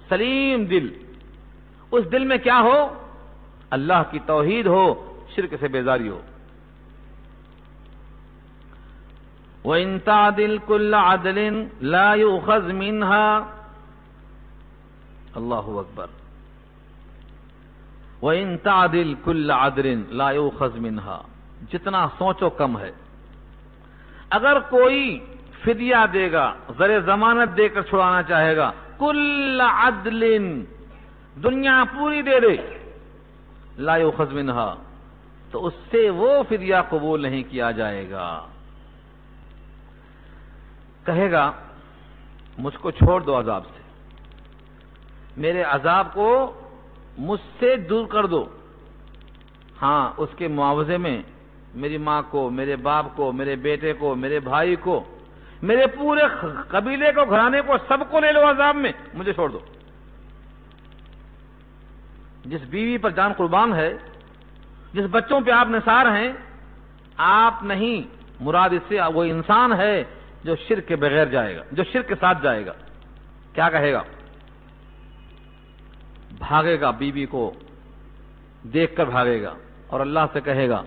سلیم دل، اس دل میں کیا ہو؟ اللہ کی توحید ہو، شرک سے بیزاری ہو. وَإِن تَعْدِلْ كُلَّ عَدْلٍ لَا يُؤْخَذْ مِنْهَا. اللہ اکبر. وَإِن تَعْدِلْ كُلَّ عَدْلٍ لَا يُؤْخَذْ مِنْهَا. جتنا سوچو کم ہے. اگر کوئی فدیہ دے گا، زر ضمانت دے کر چھڑانا چاہے گا، کل عدل، دنیا پوری دے دے، لا یؤخذ منہا، تو اس سے وہ فدیہ قبول نہیں کیا جائے گا. کہے گا مجھ کو چھوڑ دو عذاب سے، میرے عذاب کو مجھ سے دور کر دو. ہاں اس کے معاوضے میں میری ماں کو، میرے باپ کو، میرے بیٹے کو، میرے بھائی کو، میرے پورے قبیلے کو، گھرانے کو، سب کو لے لو عذاب میں، مجھے چھوڑ دو. جس بیوی پر جان قربان ہے، جس بچوں پہ آپ نثار ہیں، آپ نہیں، مراد اس سے وہ انسان ہے جو شرک کے بغیر جائے گا، جو شرک کے ساتھ جائے گا. کیا کہے گا؟ بھاگے گا، بیوی کو دیکھ کر بھاگے گا اور اللہ سے کہے گا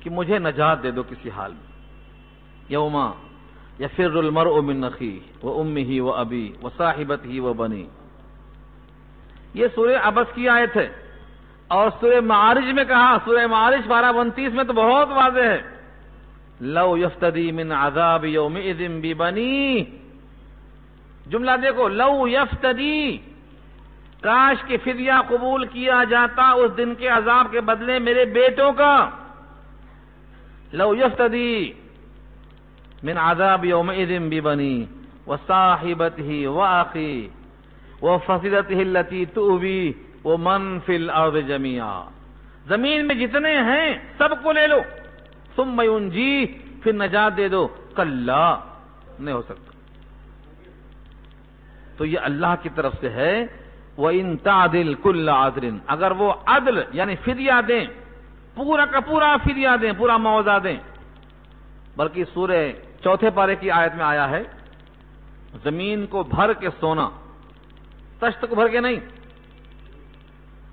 کہ مجھے نجات دے دو کسی حال میں. یوم یفر المرء من اخیہ وامہ وابیہ وصاحبتہ وبنیہ. یہ سورہ عبس کی آیت ہے، اور سورہ معارج میں کہا، سورہ معارج پارہ 29 میں تو بہت واضح ہے. لو یفتدی من عذاب یومئذ ببنیہ. جملہ دیکھو، لو یفتدی، کاش کہ فدیہ قبول کیا جاتا اس دن کے عذاب کے بدلے میرے بیٹوں کا. لو یفتدی من عذاب یومئذ ببنیہ وصاحبتہ واخیہ وفصیلتہ التی تؤویہ ومن فی الارض جمیعا. زمین میں جتنے ہیں سب کو لے لو، ثم ینجیہ، پھر نجات دے دو. کلا، نہیں ہو سکتا. تو یہ اللہ کی طرف سے ہے. وَإِن تَعْدِلْ كُلَّ عَدْلٍ، اگر وہ عدل یعنی فدیہ دیں، پورا کا پورا فدیہ دیں، پورا معاوضہ دیں. بلکہ سورہ 4 پارے کی آیت میں آیا ہے، زمین کو بھر کے سونا، تشت کو بھر کے نہیں،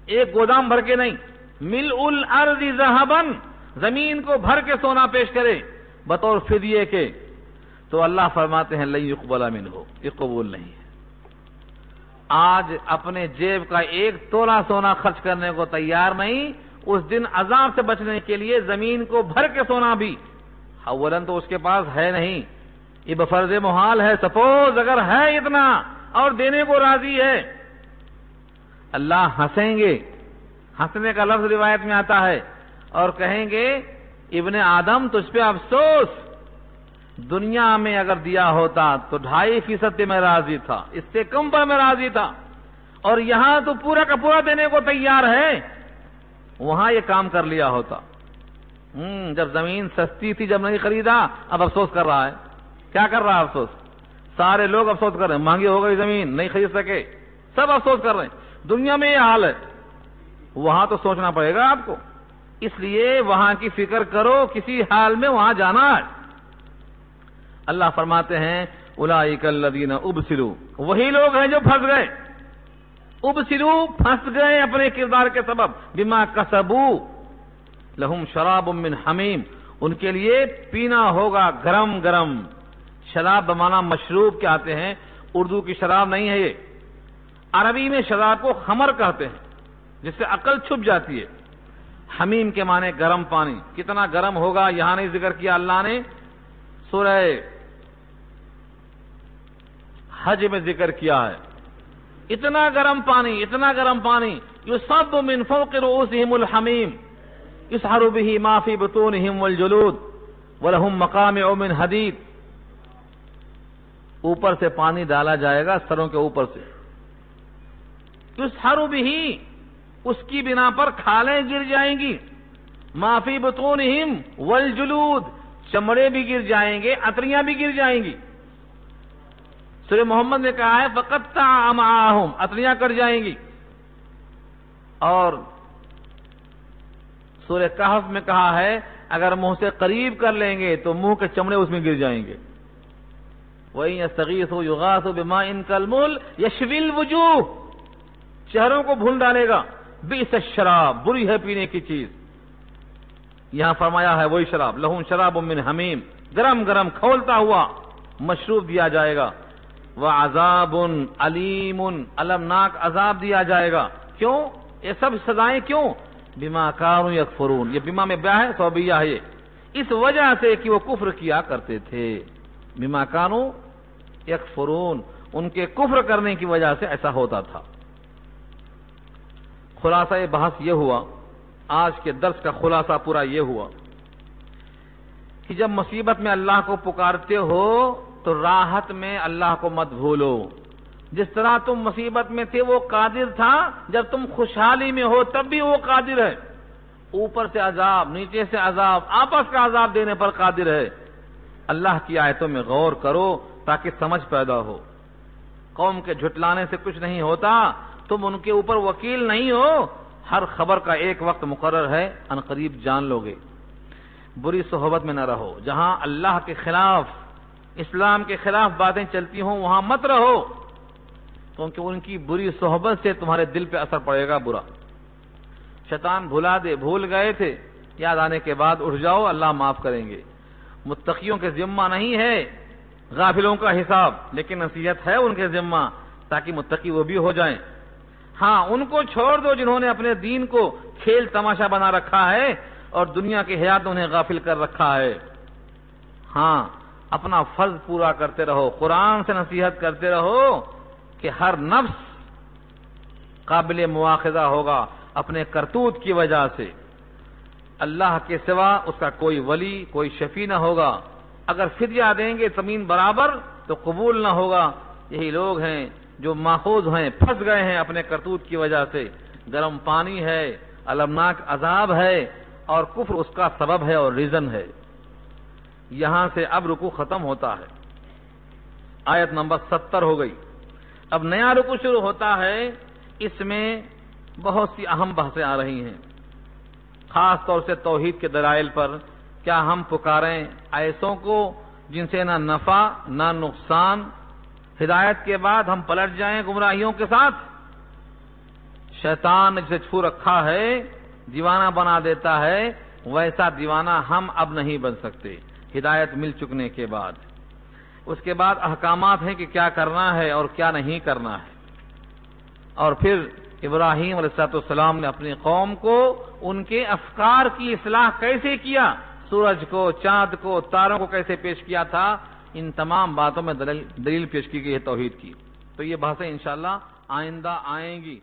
ایک گودام بھر کے نہیں، ملء الارض ذهبا، زمین کو بھر کے سونا پیش کرے بطور فدیے کے، تو اللہ فرماتے ہیں لن يقبل منہ، یہ قبول نہیں ہے. آج اپنے جیب کا 1 تولہ سونا خرچ کرنے کو تیار نہیں، اس دن عذاب سے بچنے کے لیے زمین کو بھر کے سونا بھی، اولاً تو اس کے پاس ہے نہیں، یہ بفرض محال ہے. سپوز اگر ہے اتنا اور دینے کو راضی ہے، اللہ ہنسیں گے. ہنسنے کا لفظ روایت میں آتا ہے، اور کہیں گے ابن آدم تجھ پہ افسوس، دنیا میں اگر دیا ہوتا تو 2.5% پہ میں راضی تھا، اس سے کم پر میں راضی تھا، اور یہاں تو پورا کا پورا دینے کو تیار ہے. وہاں یہ کام کر لیا ہوتا. جب زمین سستی تھی، جب نہیں خریدا، اب افسوس کر رہا ہے. کیا کر رہا ہے افسوس؟ سارے لوگ افسوس کر رہے ہیں، مہنگی ہو گئی زمین، نہیں خرید سکے، سب افسوس کر رہے ہیں. دنیا میں یہ حال ہے، وہاں تو سوچنا پڑے گا آپ کو. اس لیے وہاں کی فکر کرو، کسی حال میں وہاں جانا ہے. اللہ فرماتے ہیں اولئک الذین ابسلوا، وہی لوگ ہیں جو پھنس گئے. ابسلوا، پھنس گئے اپنے کردار کے سبب. بما کسبوا لہم شراب من حمیم، ان کے لیے پینا ہوگا گرم گرم. شراب بمانا مشروب کے آتے ہیں، اردو کی شراب نہیں ہے یہ. عربی میں شراب کو خمر کہتے ہیں، جس سے عقل چھپ جاتی ہے. حمیم کے معنی گرم پانی. کتنا گرم ہوگا یہاں نہیں ذکر کیا اللہ نے، سورہ حج میں ذکر کیا ہے. اتنا گرم پانی یصب من فوق رؤوسهم الحمیم یسحر به ما فی بطونهم والجلود ولهم مقامع من حدید، اوپر سے پانی ڈالا جائے گا سروں کے اوپر سے، یسحر به، اس کی بنا پر کھالیں گر جائیں گی، ما فی بطونہم والجلود، چمڑے بھی گر جائیں گے، اتریاں بھی گر جائیں گی۔ سورہ محمد نے کہا ہے فقطع امعاہم، اتریاں کٹ جائیں گی، اور سورہ کہف میں کہا ہے اگر منہ سے قریب کر لیں گے تو منہ کے چمڑے اس میں گر جائیں گے۔ وَإِن يَسْتَغِيثُوا يُغَاثُوا بِمَاءٍ كَالْمُهْلِ يَشْوِي الْوُجُوهَ، چہروں کو بھون ڈالے گا۔ بئس الشراب، بری ہے پینے کی چیز، یہاں فرمایا ہے وہی شراب، لہم شراب من حمیم، گرم گرم کھولتا ہوا مشروب دیا جائے گا۔ وعذاب علیم، المناک عذاب دیا جائے گا۔ کیوں یہ سب سزائیں کیوں؟ بما کانوا یکفرون، یہ بما میں بیا ہے صوبیہ ہے، یہ اس وجہ سے کہ وہ کفر کیا کرتے تھے۔ بما کانوا یکفرون، ان کے کفر کرنے کی وجہ سے ایسا ہوتا تھا۔ خلاصہ بحث یہ ہوا، آج کے درس کا خلاصہ پورا یہ ہوا کہ جب مصیبت میں اللہ کو پکارتے ہو تو راحت میں اللہ کو مت بھولو۔ جس طرح تم مصیبت میں تھے وہ قادر تھا، جب تم خوشحالی میں ہو تب بھی وہ قادر ہے، اوپر سے عذاب نیچے سے عذاب، آپس کا عذاب دینے پر قادر ہے۔ اللہ کی آیتوں میں غور کرو تاکہ سمجھ پیدا ہو۔ قوم کے جھٹلانے سے کچھ نہیں ہوتا، تم ان کے اوپر وکیل نہیں ہو، ہر خبر کا ایک وقت مقرر ہے، ان قریب جان لو گے۔ بری صحبت میں نہ رہو، جہاں اللہ کے خلاف، اسلام کے خلاف باتیں چلتی ہوں وہاں مت رہو، کیونکہ ان کی بری صحبت سے تمہارے دل پہ اثر پڑے گا برا۔ شیطان بھلا دے، بھول گئے تھے، یاد آنے کے بعد اٹھ جاؤ، اللہ معاف کریں گے۔ متقیوں کے ذمہ نہیں ہے غافلوں کا حساب، لیکن نصیحت ہے ان کے ذمہ تاکہ متقی وہ بھی ہو جائیں۔ ہاں ان کو چھوڑ دو جنہوں نے اپنے دین کو کھیل تماشا بنا رکھا ہے اور دنیا کی حیات میں انہیں غافل کر رکھا ہے۔ ہاں اپنا فرض پورا کرتے رہو، قرآن سے نصیحت کرتے رہو کہ ہر نفس قابل مواخذہ ہوگا اپنے کرتوت کی وجہ سے، اللہ کے سوا اس کا کوئی ولی کوئی شفیع نہ ہوگا۔ اگر فدیہ دیں گے زمین برابر تو قبول نہ ہوگا۔ یہی لوگ ہیں جو ماخوذ ہیں، پھنس گئے ہیں اپنے کرتوت کی وجہ سے۔ گرم پانی ہے، المناک عذاب ہے، اور کفر اس کا سبب ہے اور ریزن ہے۔ یہاں سے اب رکوع ختم ہوتا ہے، آیت نمبر 70 ہو گئی۔ اب نیا رکوع شروع ہوتا ہے، اس میں بہت سی اہم بحثیں آ رہی ہیں، خاص طور سے توحید کے دلائل پر۔ کیا ہم پکاریں ایسوں کو جن سے نہ نفع نہ نقصان، ہدایت کے بعد ہم پلٹ جائیں گمراہیوں کے ساتھ؟ شیطان نے جسے چھو رکھا ہے، دیوانہ بنا دیتا ہے، ویسا دیوانہ ہم اب نہیں بن سکتے ہدایت مل چکنے کے بعد۔ اس کے بعد احکامات ہیں کہ کیا کرنا ہے اور کیا نہیں کرنا ہے۔ اور پھر ابراہیم علیہ السلام نے اپنی قوم کو ان کے افکار کی اصلاح کیسے کیا، سورج کو، چاند کو، تاروں کو کیسے پیش کیا تھا، ان تمام باتوں میں دلیل پیش کی گئی ہے توحید کی۔ تو یہ بحثیں انشاءاللہ آئندہ آئیں گی۔